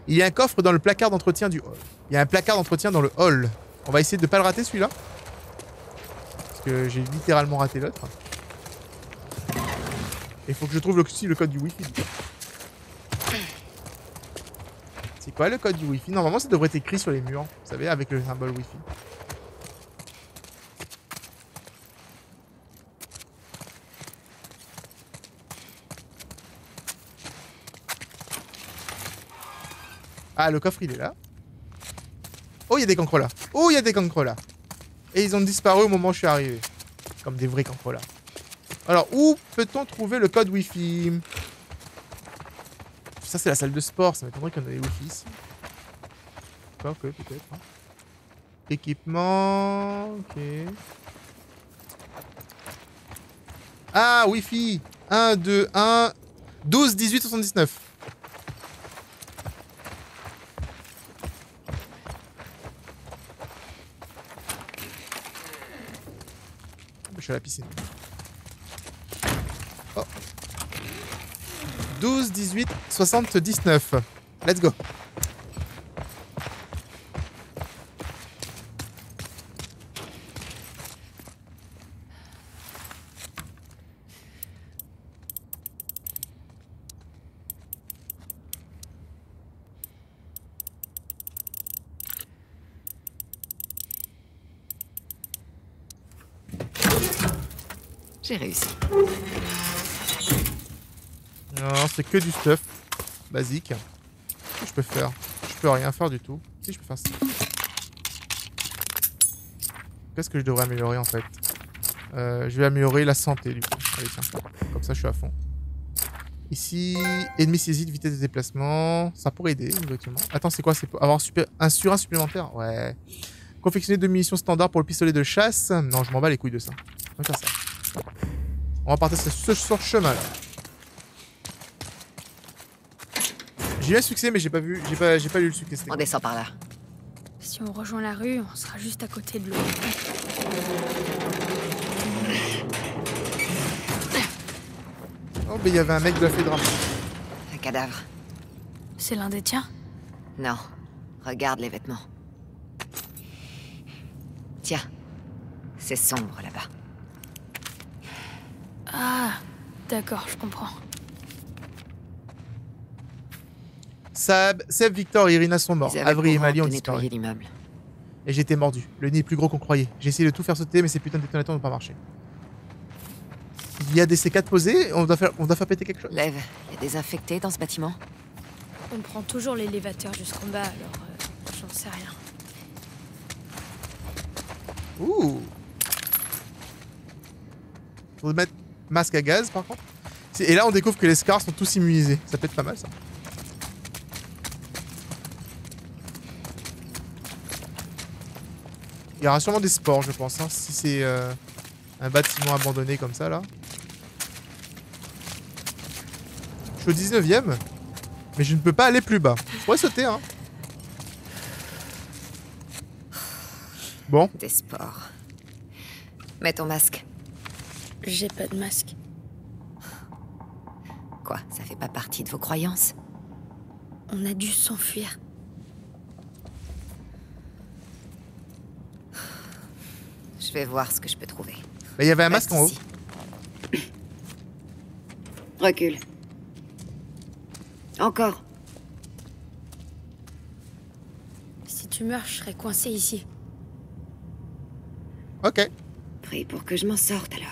Il y a un coffre dans le placard d'entretien du hall. Il y a un placard d'entretien dans le hall. On va essayer de ne pas le rater, celui-là. Parce que j'ai littéralement raté l'autre. Il faut que je trouve aussi le code du Wi-Fi. C'est quoi le code du Wi-Fi? Normalement, ça devrait être écrit sur les murs. Vous savez, avec le symbole Wi-Fi. Ah, le coffre, il est là. Oh, il y a des cancres là. Oh, il y a des cancres là. Et ils ont disparu au moment où je suis arrivé. Comme des vrais cancres là. Alors, où peut-on trouver le code Wi-Fi? Ça, c'est la salle de sport. Ça m'étonnerait qu'on ait des Wi-Fi ici. Quoi que, peut-être. Hein. Équipement... Ok. Ah, Wi-Fi 1, 2, 1... 12, 18, 79. Je suis à la piscine. Oh. 12, 18, 79. Let's go. J'ai réussi. Non, c'est que du stuff basique. Qu'est-ce que je peux faire? Je peux rien faire du tout. Si, je peux faire ça. Qu'est-ce que je devrais améliorer en fait? Je vais améliorer la santé du coup. Allez, tiens. Comme ça, je suis à fond. Ici, ennemi saisi de vitesse de déplacement. Ça pourrait aider, exactement. Attends, c'est quoi? C'est pour avoir un surin supplémentaire? Ouais. Confectionner 2 munitions standards pour le pistolet de chasse. Non, je m'en bats les couilles de ça. On va faire ça. On va partir sur ce chemin là. J'ai eu un succès mais j'ai pas vu, j'ai pas lu le succès. On descend par là. Si on rejoint la rue, on sera juste à côté de l'eau. Oh mais il y avait un mec de la Fédra. Un cadavre. C'est l'un des tiens? Non. Regarde les vêtements. Tiens, c'est sombre là-bas. Ah, d'accord, je comprends. Seb, Victor et Irina sont morts. Ils avaient Avery et pour Mali ont ordre de disparu. nettoyer l'immeuble. Et j'étais mordu. Le nid est plus gros qu'on croyait. J'ai essayé de tout faire sauter, mais ces putains de détonateurs n'ont pas marché. Il y a des C4 posés, on doit faire péter quelque chose. Lev, il y a des infectés dans ce bâtiment? On prend toujours l'élévateur jusqu'en bas, alors j'en sais rien. Ouh. Faut mettre masque à gaz par contre. Et là on découvre que les scars sont tous immunisés. Ça peut être pas mal ça. Il y aura sûrement des spores je pense, hein, si c'est un bâtiment abandonné comme ça là. Je suis au 19ème, mais je ne peux pas aller plus bas. Je pourrais sauter hein. Bon. Des spores. Mets ton masque. J'ai pas de masque. Quoi, ça fait pas partie de vos croyances? On a dû s'enfuir. Je vais voir ce que je peux trouver. Bah, il y avait un Reste masque en haut. ici. Recule. Encore. Si tu meurs, je serai coincé ici. Ok. Prie pour que je m'en sorte alors.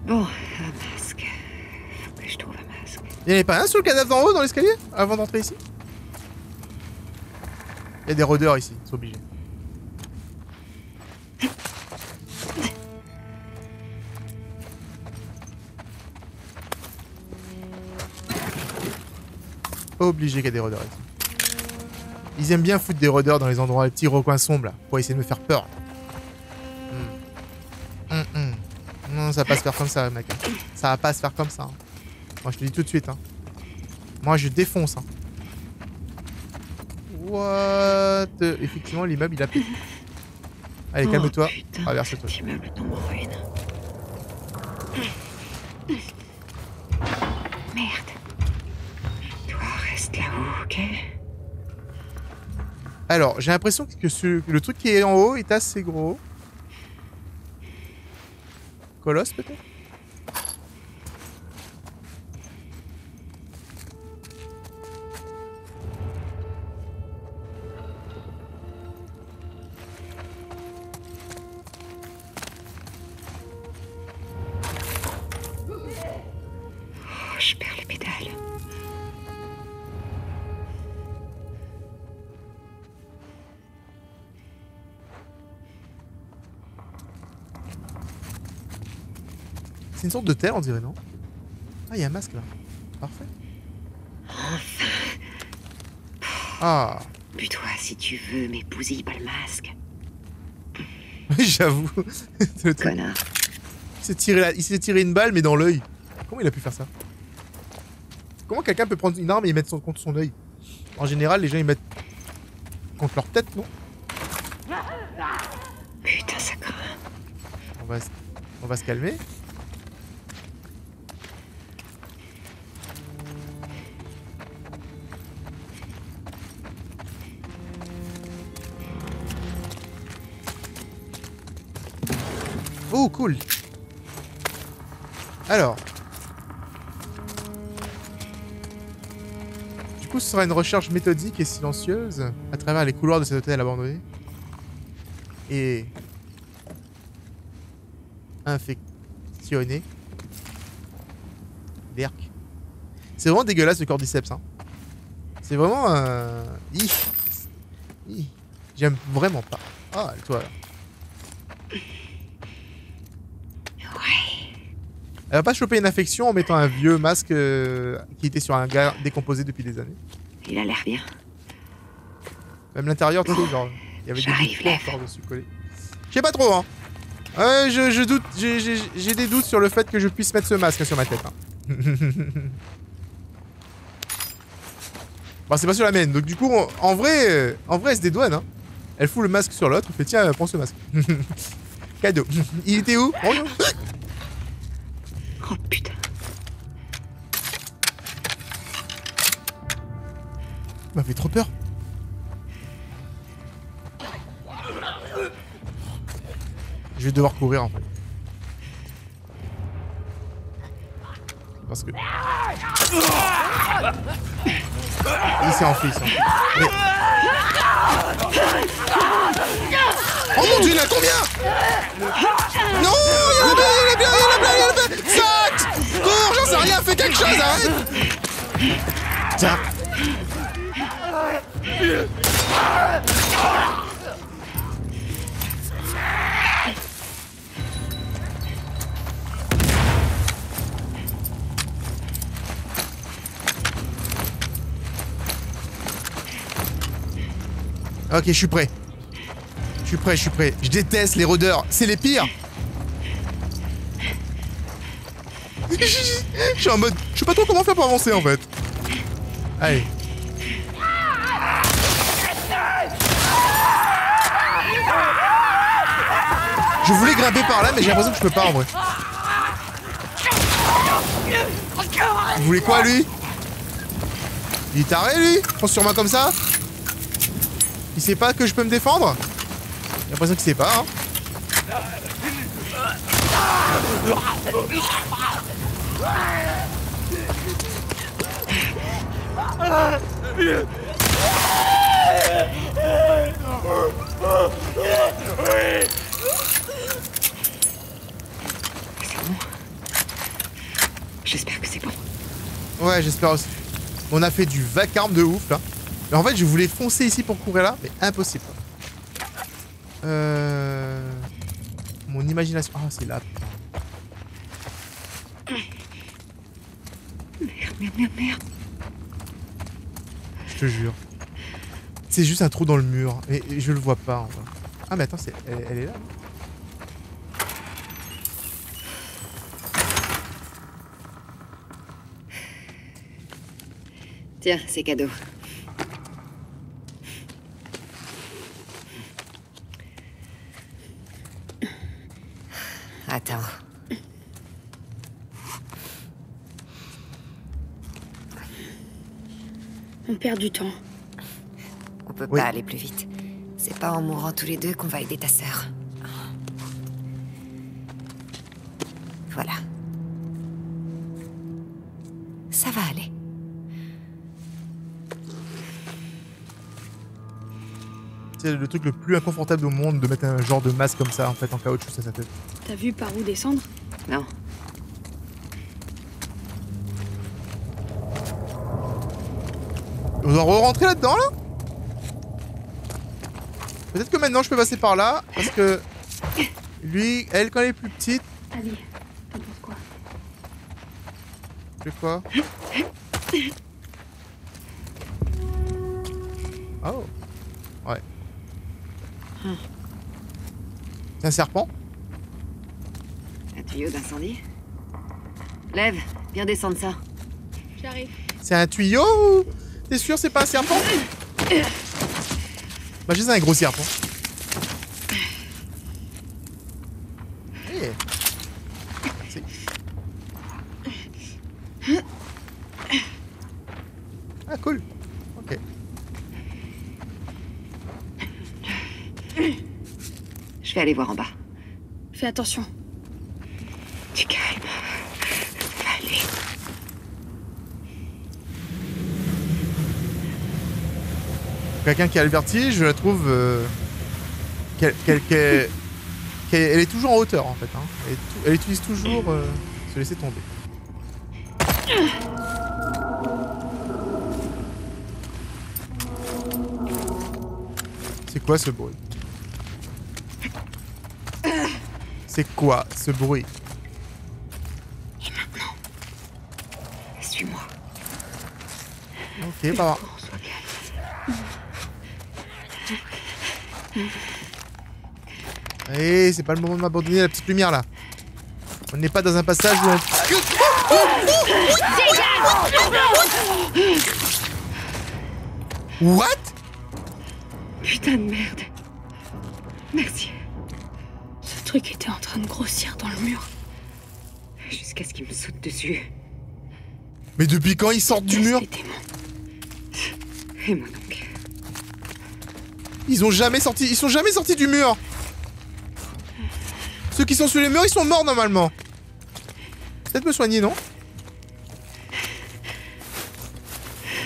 Bon, un masque. Faut que je trouve un masque. Il n'y en avait pas un sur le cadavre d'en haut dans l'escalier avant d'entrer ici? Il y a des rôdeurs ici, c'est obligé. Obligé qu'il y a des rôdeurs ici. Ils aiment bien foutre des rôdeurs dans les endroits, les petits recoins sombres là, pour essayer de me faire peur. Non, ça va pas se faire comme ça, mec. Ça va pas se faire comme ça. Hein. Moi, je te dis tout de suite. Hein. Moi, je défonce. Hein. What? Effectivement, l'immeuble, il a pété. Allez, calme-toi. Traverse-toi. L'immeuble tombe en ruine. Merde. Toi, reste là-haut, ok? Alors, j'ai l'impression que le truc qui est en haut est assez gros. Colosse, peut-être? Oh, je perds les pédales. C'est une sorte de terre, on dirait, non? Ah, il y a un masque là. Parfait. Ah. Bute-toi si tu veux, mais bousille pas le masque. J'avoue. Le truc. Connard. Il s'est tiré une balle, mais dans l'œil. Comment il a pu faire ça? Comment quelqu'un peut prendre une arme et y mettre contre son œil? En général, les gens ils mettent contre leur tête, non? Putain, ça craint. On va se calmer. Oh, cool. Alors. Du coup, ce sera une recherche méthodique et silencieuse à travers les couloirs de cet hôtel abandonné. Et... infectionné. Derk. C'est vraiment dégueulasse le cordyceps. Hein. C'est vraiment un... J'aime vraiment pas. Ah, toi là. Elle va pas choper une infection en mettant un vieux masque qui était sur un gars décomposé depuis des années. Il a l'air bien. Même l'intérieur, tu sais, genre, il y avait J'arrive, des bouts encore dessus collés. Je sais pas trop, hein. Je doute, j'ai des doutes sur le fait que je puisse mettre ce masque sur ma tête. Hein. Bon, c'est pas sur la mienne, donc du coup, en vrai, elle se dédouane, hein. Elle fout le masque sur l'autre, elle fait tiens, prends ce masque. Cadeau. Il était où? Oh, non. Oh putain. Ça m'a fait trop peur. Je vais devoir courir en fait. Parce que... Il s'est enfui, il s'est enfui. Mais... Oh mon dieu, il a combien? Non, il y en a bien, il y en a bien, il y en a bien, il y en a bien. Saute! Cours, j'en sais rien, fais quelque chose, arrête! Tiens. Ok, je suis prêt. Je suis prêt, je suis prêt. Je déteste les rôdeurs, c'est les pires. Je suis en mode... Je sais pas trop comment faire pour avancer en fait. Allez. Je voulais grimper par là, mais j'ai l'impression que je peux pas en vrai. Vous voulez quoi lui? Il est taré lui? Il fonce sur moi comme ça? Il sait pas que je peux me défendre? J'ai l'impression qu'il sait pas, hein. C'est bon. J'espère que c'est bon. Ouais, j'espère aussi. On a fait du vacarme de ouf là. Mais en fait, je voulais foncer ici pour courir là, mais impossible. Mon imagination. Ah, c'est là. Merde. Je te jure. C'est juste un trou dans le mur. Et je le vois pas en vrai. Ah, mais attends, elle est là. Tiens, c'est cadeau. Attends. On perd du temps. On peut Oui. pas aller plus vite. C'est pas en mourant tous les deux qu'on va aider ta sœur. Voilà. Ça va aller. C'est le truc le plus inconfortable au monde de mettre un genre de masque comme ça en fait en caoutchouc sur sa tête. T'as vu par où descendre? Non. On doit re-rentrer là-dedans là? Peut-être que maintenant je peux passer par là parce que lui, elle quand elle est plus petite. Allez, t'en penses quoi? C'est quoi? Oh. Ouais. C'est un serpent? Un tuyau d'incendie? Lève, viens descendre ça. J'arrive. C'est un tuyau ou... T'es sûr c'est pas un serpent? Bah j'ai un gros serpent. Hey. Ah cool. Ok. Je vais aller voir en bas. Fais attention. Du calme. Allez. Quelqu'un qui a le vertige, je la trouve... elle est toujours en hauteur en fait. Hein. Elle utilise toujours se laisser tomber. C'est quoi ce bruit? C'est quoi ce bruit? Et maintenant, suis-moi. Ok, pas mal. Qu'on soit calme. Eh, c'est pas le moment de m'abandonner à la petite lumière là. On n'est pas dans un passage où on... What? Putain de merde. Merci. Ce truc était en train de grossir dans le mur. Je jusqu'à ce qu'ils me sautent dessus. Mais depuis quand ils sortent du mur? Les démons. Et moi donc. Ils sont jamais sortis du mur. Ceux qui sont sur les murs, ils sont morts normalement. Peut-être me soigner, non?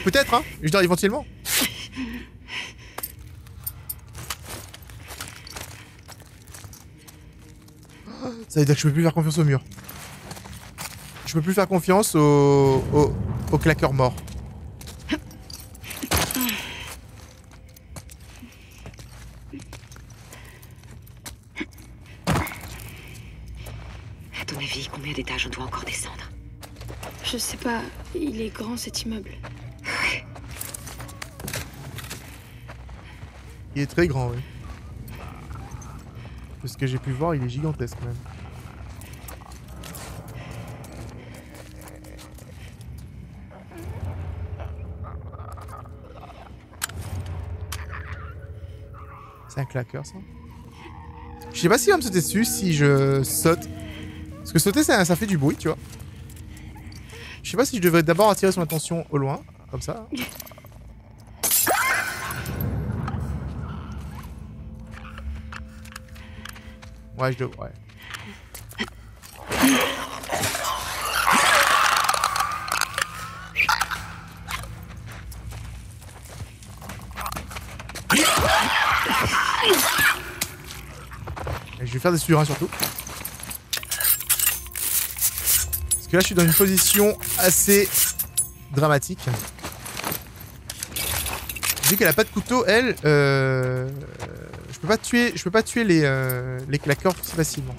Peut-être, hein. Je veux dire, éventuellement. Ça veut dire que je peux plus faire confiance au mur. Je peux plus faire confiance au claqueur mort. À ton avis, combien d'étages on doit encore descendre? Je sais pas, il est grand cet immeuble. Il est très grand, oui. De ce que j'ai pu voir, il est gigantesque même. C'est un claqueur, ça. Je sais pas s'il va me sauter dessus si je saute. Parce que sauter, ça fait du bruit, tu vois. Je sais pas si je devrais d'abord attirer son attention au loin, comme ça. Ouais, je devrais. Et je vais faire des surins surtout. Parce que là, je suis dans une position assez dramatique. Vu qu'elle a pas de couteau, elle, je peux pas tuer les claqueurs si facilement.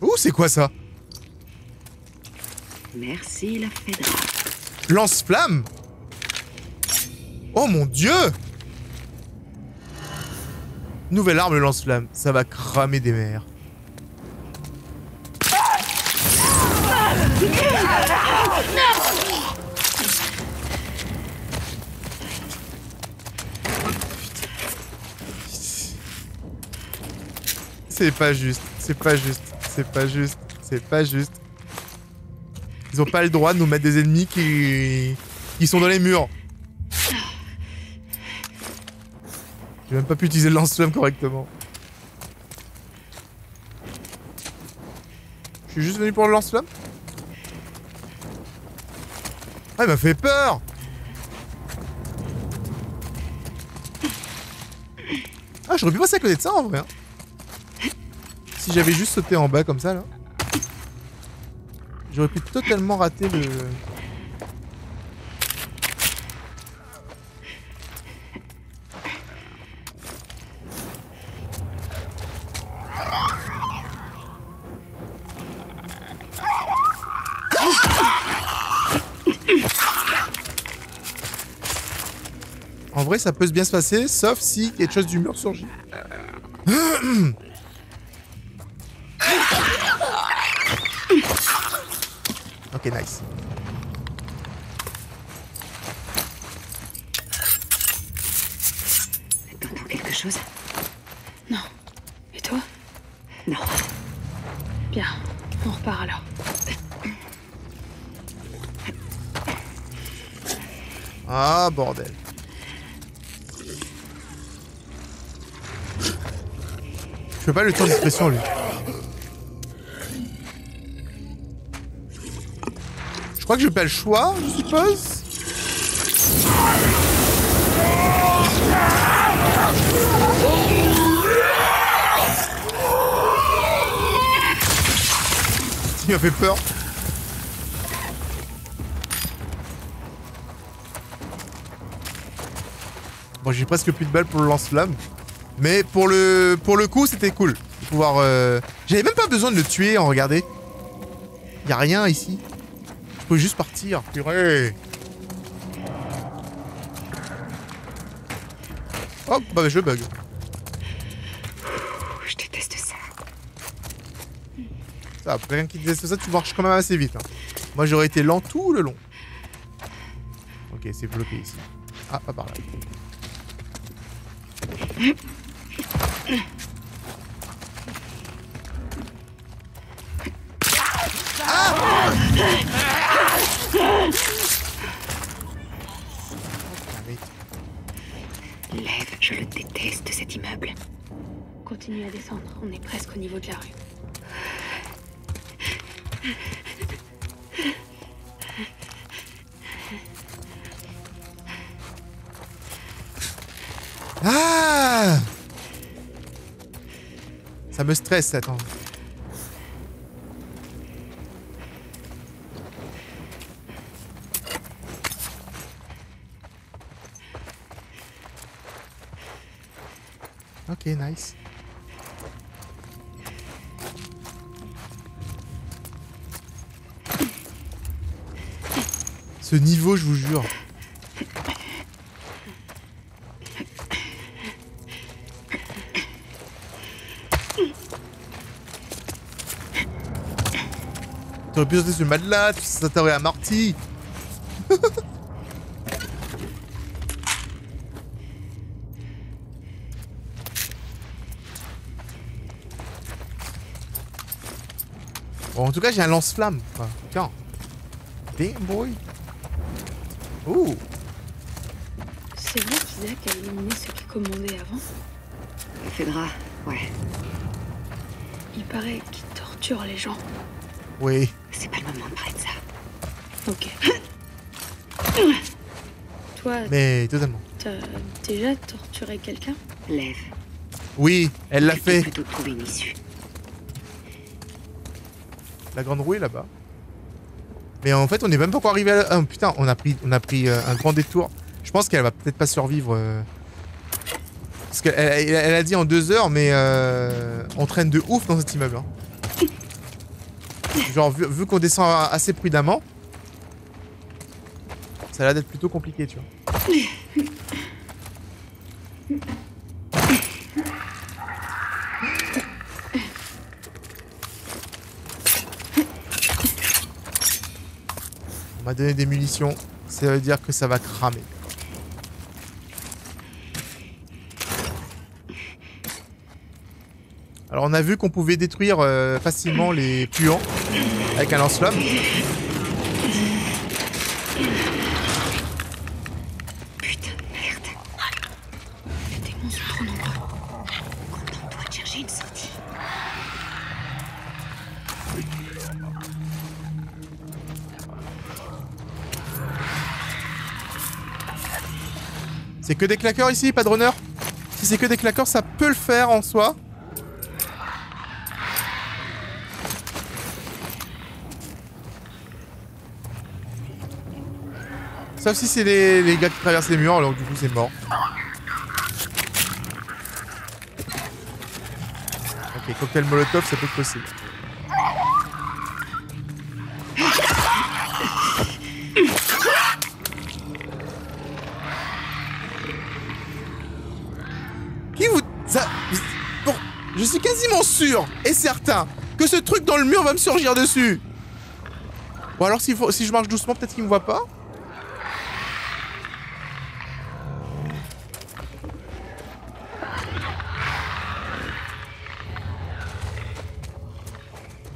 Ouh, c'est quoi ça? Merci la Fedra. Lance-flamme? Oh mon dieu! Nouvelle arme, le lance-flamme. Ça va cramer des mers. C'est pas juste. C'est pas juste. C'est pas juste. C'est pas juste. Ils ont pas le droit de nous mettre des ennemis qui sont dans les murs. J'ai même pas pu utiliser le lance-flamme correctement. Je suis juste venu pour le lance-flamme. Ah, il m'a fait peur. Ah, j'aurais pu passer à côté de ça en vrai. Hein. Si j'avais juste sauté en bas comme ça là. J'aurais pu totalement rater le... En vrai, ça peut bien se passer, sauf si quelque chose du mur surgit. Ok, nice. T'entends quelque chose? Non. Et toi? Non. Bien, on repart alors. Ah, bordel. Je fais pas le temps d'expression, lui. Je crois que j'ai pas le choix, je suppose. Il m'a fait peur. Bon, j'ai presque plus de balles pour le lance-flamme. Mais pour le coup, c'était cool. De pouvoir... J'avais même pas besoin de le tuer, en regardez. Y a rien ici. pouvais juste partir. Purée. Hop, bah je bug. Je déteste ça. Ça, pour quelqu'un qui déteste ça, tu marches quand même assez vite. Hein. Moi, j'aurais été lent tout le long. Ok, c'est bloqué ici. Ah, pas par là. Ah! Lève, je le déteste cet immeuble. Continue à descendre, on est presque au niveau de la rue. Ah! Ça me stresse, attends. Ok, nice. Ce niveau, je vous jure. T'aurais pu sauter ce matelas, ça t'aurait amorti. Bon, en tout cas, j'ai un lance-flamme. Enfin, tiens. Damn boy. Ouh. C'est vrai qu'Isaac a éliminé ceux qui commandaient avant. La Fedra, ouais. Il paraît qu'il torture les gens. Oui. C'est pas le moment de parler de ça. Ok. Toi, Mais totalement. t'as déjà torturé quelqu'un? Lève. Oui, elle l'a Je peux fait. plutôt trouver une issue. La grande roue est là-bas. Mais en fait, on n'est même pas encore arrivé à... Ah, putain, on a pris un grand détour. Je pense qu'elle va peut-être pas survivre. Parce qu'elle elle a dit en 2 heures, mais on traîne de ouf dans cet immeuble. Hein. Genre, vu qu'on descend assez prudemment, ça a l'air d'être plutôt compliqué, tu vois. On m'a donné des munitions, ça veut dire que ça va cramer. Alors on a vu qu'on pouvait détruire facilement les puants avec un lance-flamme. Putain de merde. Les démons sont trop nombreux. Contente-toi de chercher une sortie. C'est que des claqueurs ici, pas de runner. Si c'est que des claqueurs, ça peut le faire en soi. Sauf si c'est les gars qui traversent les murs, alors du coup c'est mort. Ok, cocktail molotov, ça peut être possible. Qui vous... Ça... Bon, je suis quasiment sûr et certain que ce truc dans le mur va me surgir dessus. Ou alors si je marche doucement, peut-être qu'il me voit pas.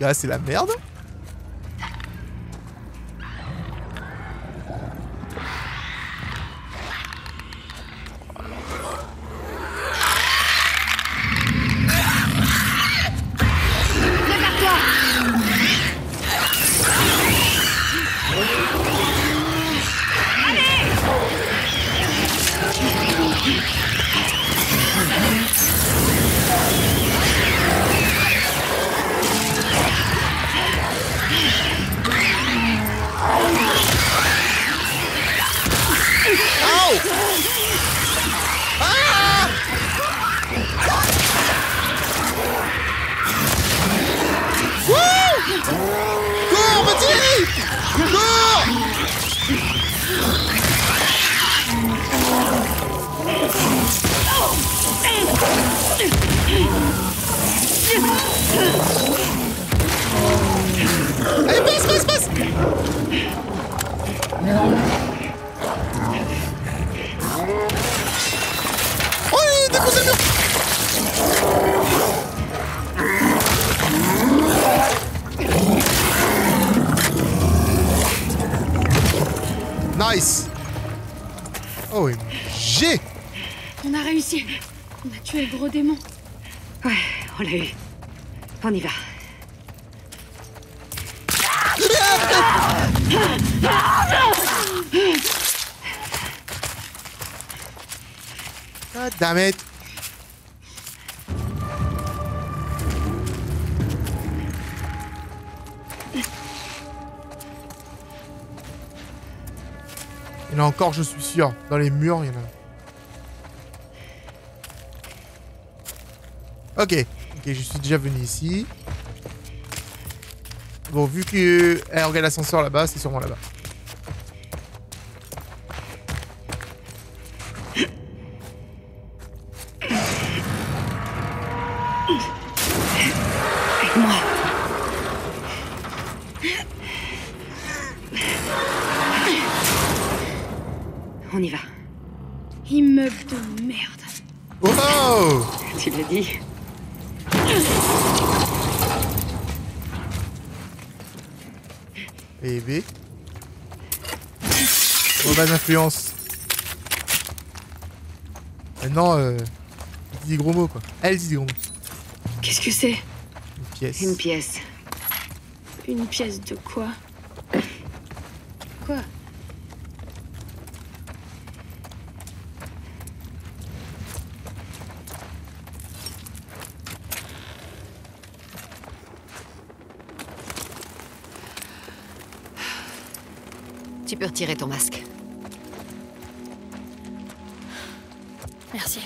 Là, c'est la merde. Cours, petit! Allez, passe. Oh, il défonce le mur. Nice. Oh, OMG. On a réussi. On a tué le gros démon. Ouais, on l'a eu. On y va. God damn it. Il y en a encore, je suis sûr. Dans les murs, il y en a. Ok, je suis déjà venu ici. Bon, vu que elle regarde l'ascenseur là-bas, c'est sûrement là-bas. Moi. On y va. Immeuble de merde. Oh! Tu l'as dit. Et B. Mauvaise influence. Maintenant, il dit des gros mots, quoi. Elle dit des gros mots. Qu'est-ce que c'est? Une pièce. Une pièce. Une pièce de quoi? Quoi? Tu peux retirer ton masque. Merci.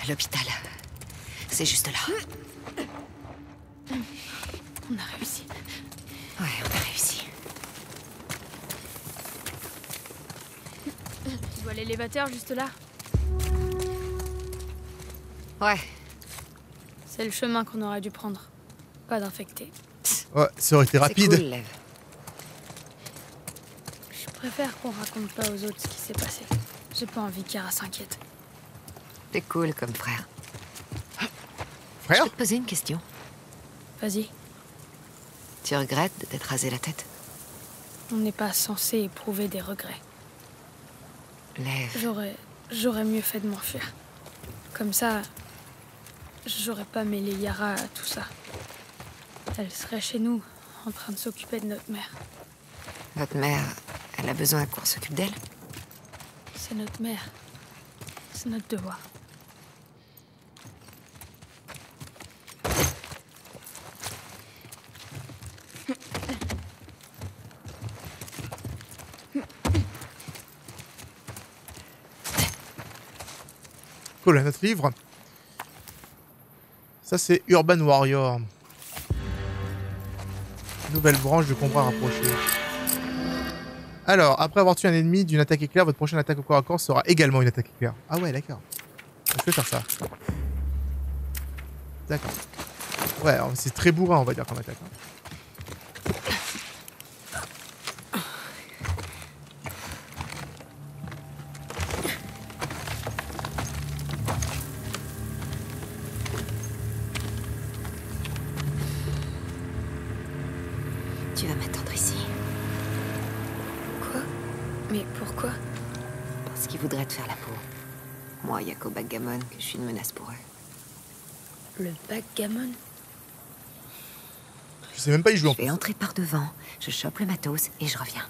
L'hôpital. C'est juste là. On a réussi. Ouais, on a réussi. Tu vois l'élévateur juste là? Ouais. C'est le chemin qu'on aurait dû prendre. Pas d'infectés. Ouais, ça aurait été rapide. C'est cool, Lev. Je préfère qu'on raconte pas aux autres ce qui s'est passé. J'ai pas envie qu'Yara s'inquiète. T'es cool comme frère. Frère? Je peux te poser une question. Vas-y, Tu regrettes de t'être rasé la tête? on n'est pas censé éprouver des regrets. Lev. J'aurais mieux fait de m'enfuir. Comme ça, j'aurais pas mêlé Yara à tout ça. Elle serait chez nous, en train de s'occuper de notre mère. Votre mère, elle a besoin qu'on s'occupe d'elle? C'est notre mère. C'est notre devoir. Cool, un autre livre. Ça, c'est Urban Warrior. Nouvelle branche de combat rapproché. Alors, après avoir tué un ennemi d'une attaque éclair, votre prochaine attaque au corps à corps sera également une attaque éclair. Ah ouais, d'accord. Je peux faire ça. D'accord. Ouais, c'est très bourrin, on va dire, comme attaque. Tu vas m'attendre ici. Quoi? Mais pourquoi? Parce qu'ils voudraient te faire la peau. Moi, y a qu'au backgammon que je suis une menace pour eux. Le backgammon? Je sais même pas y jouer en Je vais entrer par devant, je chope le matos et je reviens.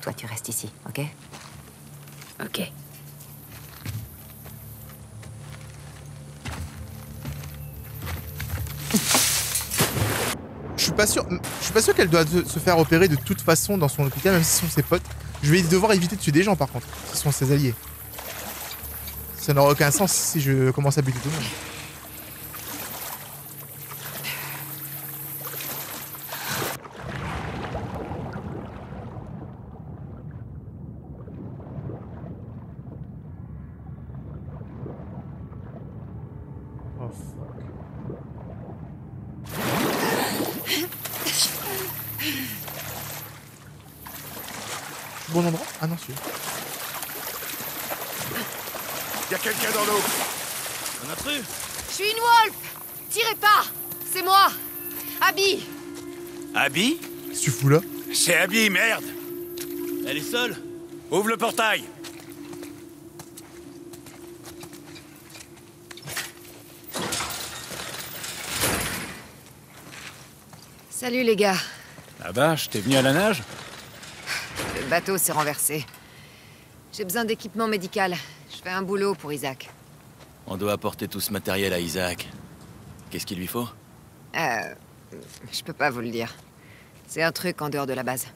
Toi, tu restes ici, ok? Ok. Je suis pas sûr qu'elle doit se faire opérer de toute façon dans son hôpital, même si ce sont ses potes. Je vais devoir éviter de tuer des gens par contre, ce sont ses alliés. Ça n'aura aucun sens si je commence à buter tout le monde. Oh fuck. Bon endroit? Ah non, celui-là. Y'a quelqu'un dans l'eau. Un intrus? Je suis une wolf! Tirez pas! C'est moi! Abby! Abby? Qu'est-ce que tu fous là? C'est Abby, merde! Elle est seule? Ouvre le portail! Salut les gars. La vache, t'es venu à la nage? Le bateau s'est renversé. J'ai besoin d'équipement médical. Je fais un boulot pour Isaac. On doit apporter tout ce matériel à Isaac. Qu'est-ce qu'il lui faut? Je peux pas vous le dire. C'est un truc en dehors de la base.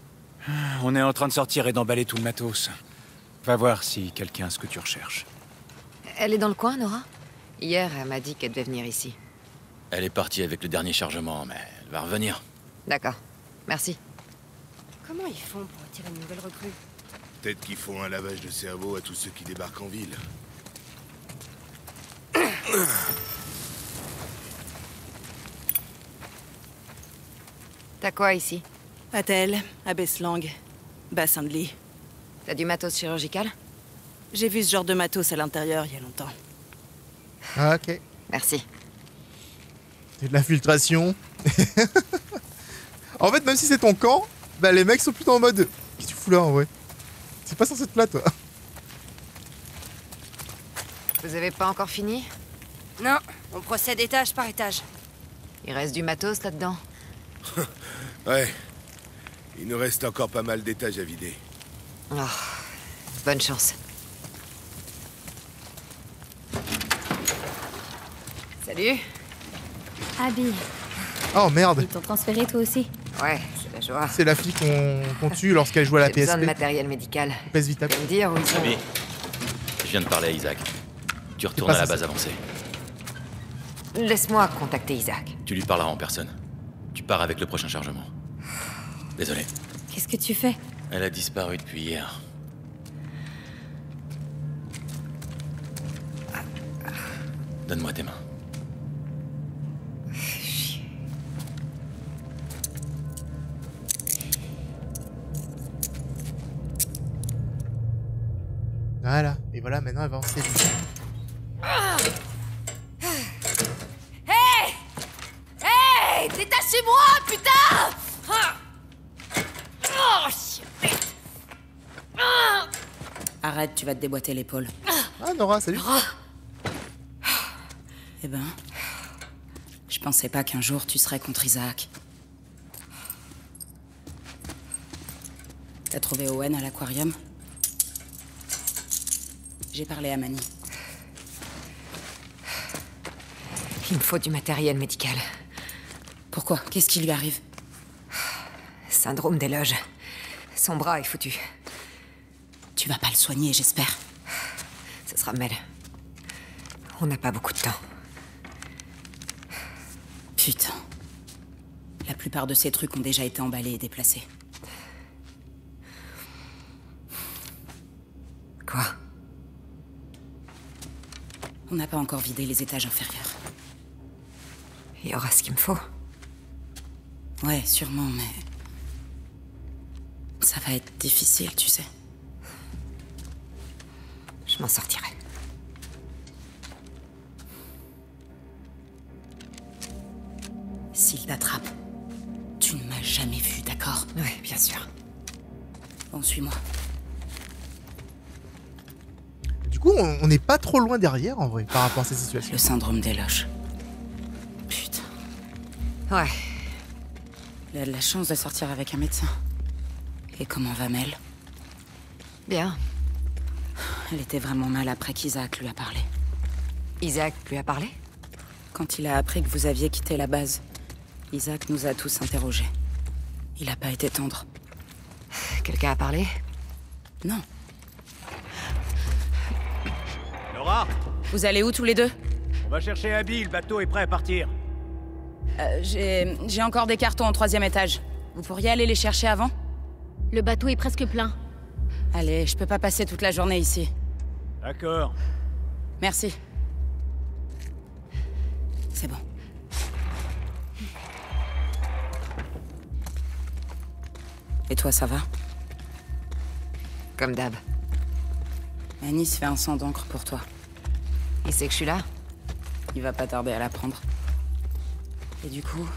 On est en train de sortir et d'emballer tout le matos. Va voir si quelqu'un a ce que tu recherches. Elle est dans le coin, Nora? Hier, elle m'a dit qu'elle devait venir ici. Elle est partie avec le dernier chargement, mais elle va revenir. D'accord. Merci. Comment ils font pour attirer une nouvelle recrue? Peut-être qu'ils font un lavage de cerveau à tous ceux qui débarquent en ville. T'as quoi ici? Attel, abaisse-langue, bassin de lit. T'as du matos chirurgical? J'ai vu ce genre de matos à l'intérieur il y a longtemps. Ah, ok. Merci. C'est de l'infiltration. En fait, même si c'est ton camp, bah les mecs sont plutôt en mode... Qu'est-ce que tu fous là en vrai? C'est pas censé être là, toi. Vous avez pas encore fini? Non, on procède étage par étage. Il reste du matos là-dedans? Ouais. Il nous reste encore pas mal d'étages à vider. Oh, bonne chance. Salut. Abby, Oh merde. ils t'ont transféré toi aussi? Ouais, c'est la joie. C'est la fille qu'on tue lorsqu'elle joue à la J'ai besoin de PSP. matériel médical. PS Vita. Tu peux me dire où ils sont? Abby, je viens de parler à Isaac. Tu retournes pas à la ça, base avancée. Laisse-moi contacter Isaac. Tu lui parleras en personne. Tu pars avec le prochain chargement. Désolé. Qu'est-ce que tu fais? Elle a disparu depuis hier. Donne-moi tes mains. Voilà. Et voilà, maintenant elle va en série. Hey! Hey! Détachez-moi, putain! Oh, shit! Arrête, tu vas te déboîter l'épaule. Ah Nora, salut. Eh ben, je pensais pas qu'un jour tu serais contre Isaac. T'as trouvé Owen à l'aquarium? J'ai parlé à Manny. Il me faut du matériel médical. Pourquoi? Qu'est-ce qui lui arrive? Syndrome des loges. Son bras est foutu. Tu vas pas le soigner, j'espère. Ce sera Mel. On n'a pas beaucoup de temps. Putain. La plupart de ces trucs ont déjà été emballés et déplacés. Quoi? On n'a pas encore vidé les étages inférieurs. Il y aura ce qu'il me faut. Ouais, sûrement, mais... ça va être difficile, tu sais. Je m'en sortirai. S'il t'attrape, tu ne m'as jamais vu, d'accord? Ouais, bien sûr. Bon, suis-moi. Du coup, on n'est pas trop loin derrière en vrai par rapport à ces situations. Le syndrome des loches. Putain. Ouais. Il a de la chance de sortir avec un médecin. Et comment va Mel? Bien. Elle était vraiment mal après qu'Isaac lui a parlé. Isaac lui a parlé? Quand il a appris que vous aviez quitté la base, Isaac nous a tous interrogés. Il a pas été tendre. Quelqu'un a parlé? Non. Nora, Vous allez où tous les deux? on va chercher Abby, le bateau est prêt à partir. J'ai encore des cartons au 3e étage. Vous pourriez aller les chercher avant? Le bateau est presque plein. Allez, je peux pas passer toute la journée ici. D'accord. Merci. C'est bon. Et toi, ça va? Comme d'hab. Anis fait un sang d'encre pour toi. Il sait que je suis là? Il va pas tarder à l'apprendre. Et du coup...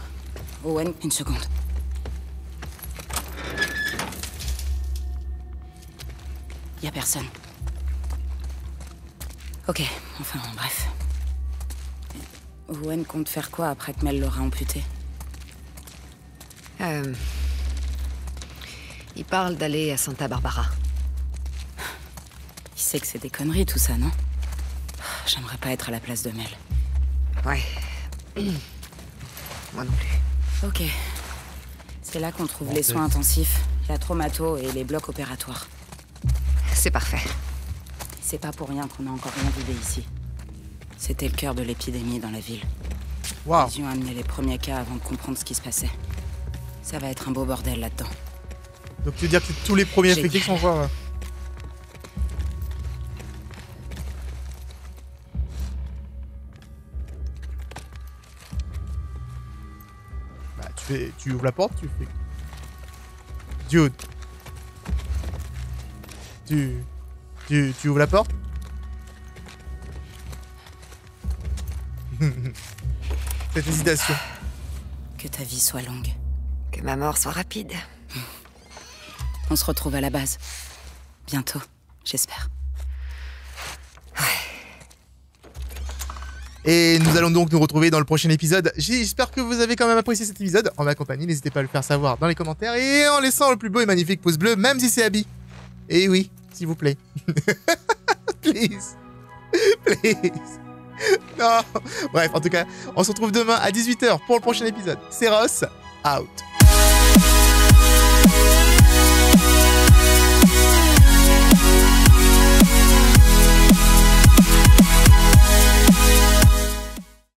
Owen, une seconde. Y a personne. Ok, enfin, bref. Owen compte faire quoi après que Mel l'aura amputé? Il parle d'aller à Santa Barbara. Il sait que c'est des conneries tout ça, non? J'aimerais pas être à la place de Mel. Ouais. Moi non plus. Ok. C'est là qu'on trouve les soins intensifs, la traumato et les blocs opératoires. C'est parfait. C'est pas pour rien qu'on a encore rien vidé ici. C'était le cœur de l'épidémie dans la ville. Waouh. Ils ont amené les premiers cas avant de comprendre ce qui se passait. Ça va être un beau bordel là-dedans. Donc tu veux dire que tous les premiers infectés sont voir. Bah tu ouvres la porte, tu fais. Dude. Tu ouvres la porte? Cette hésitation. Que ta vie soit longue. Que ma mort soit rapide. On se retrouve à la base. Bientôt, j'espère. Et nous allons donc nous retrouver dans le prochain épisode. J'espère que vous avez quand même apprécié cet épisode. En ma compagnie, n'hésitez pas à le faire savoir dans les commentaires et en laissant le plus beau et magnifique pouce bleu, même si c'est Abby. Et oui, s'il vous plaît. Please. Please. Non. Bref, en tout cas, on se retrouve demain à 18 h pour le prochain épisode. C'est Ross, out.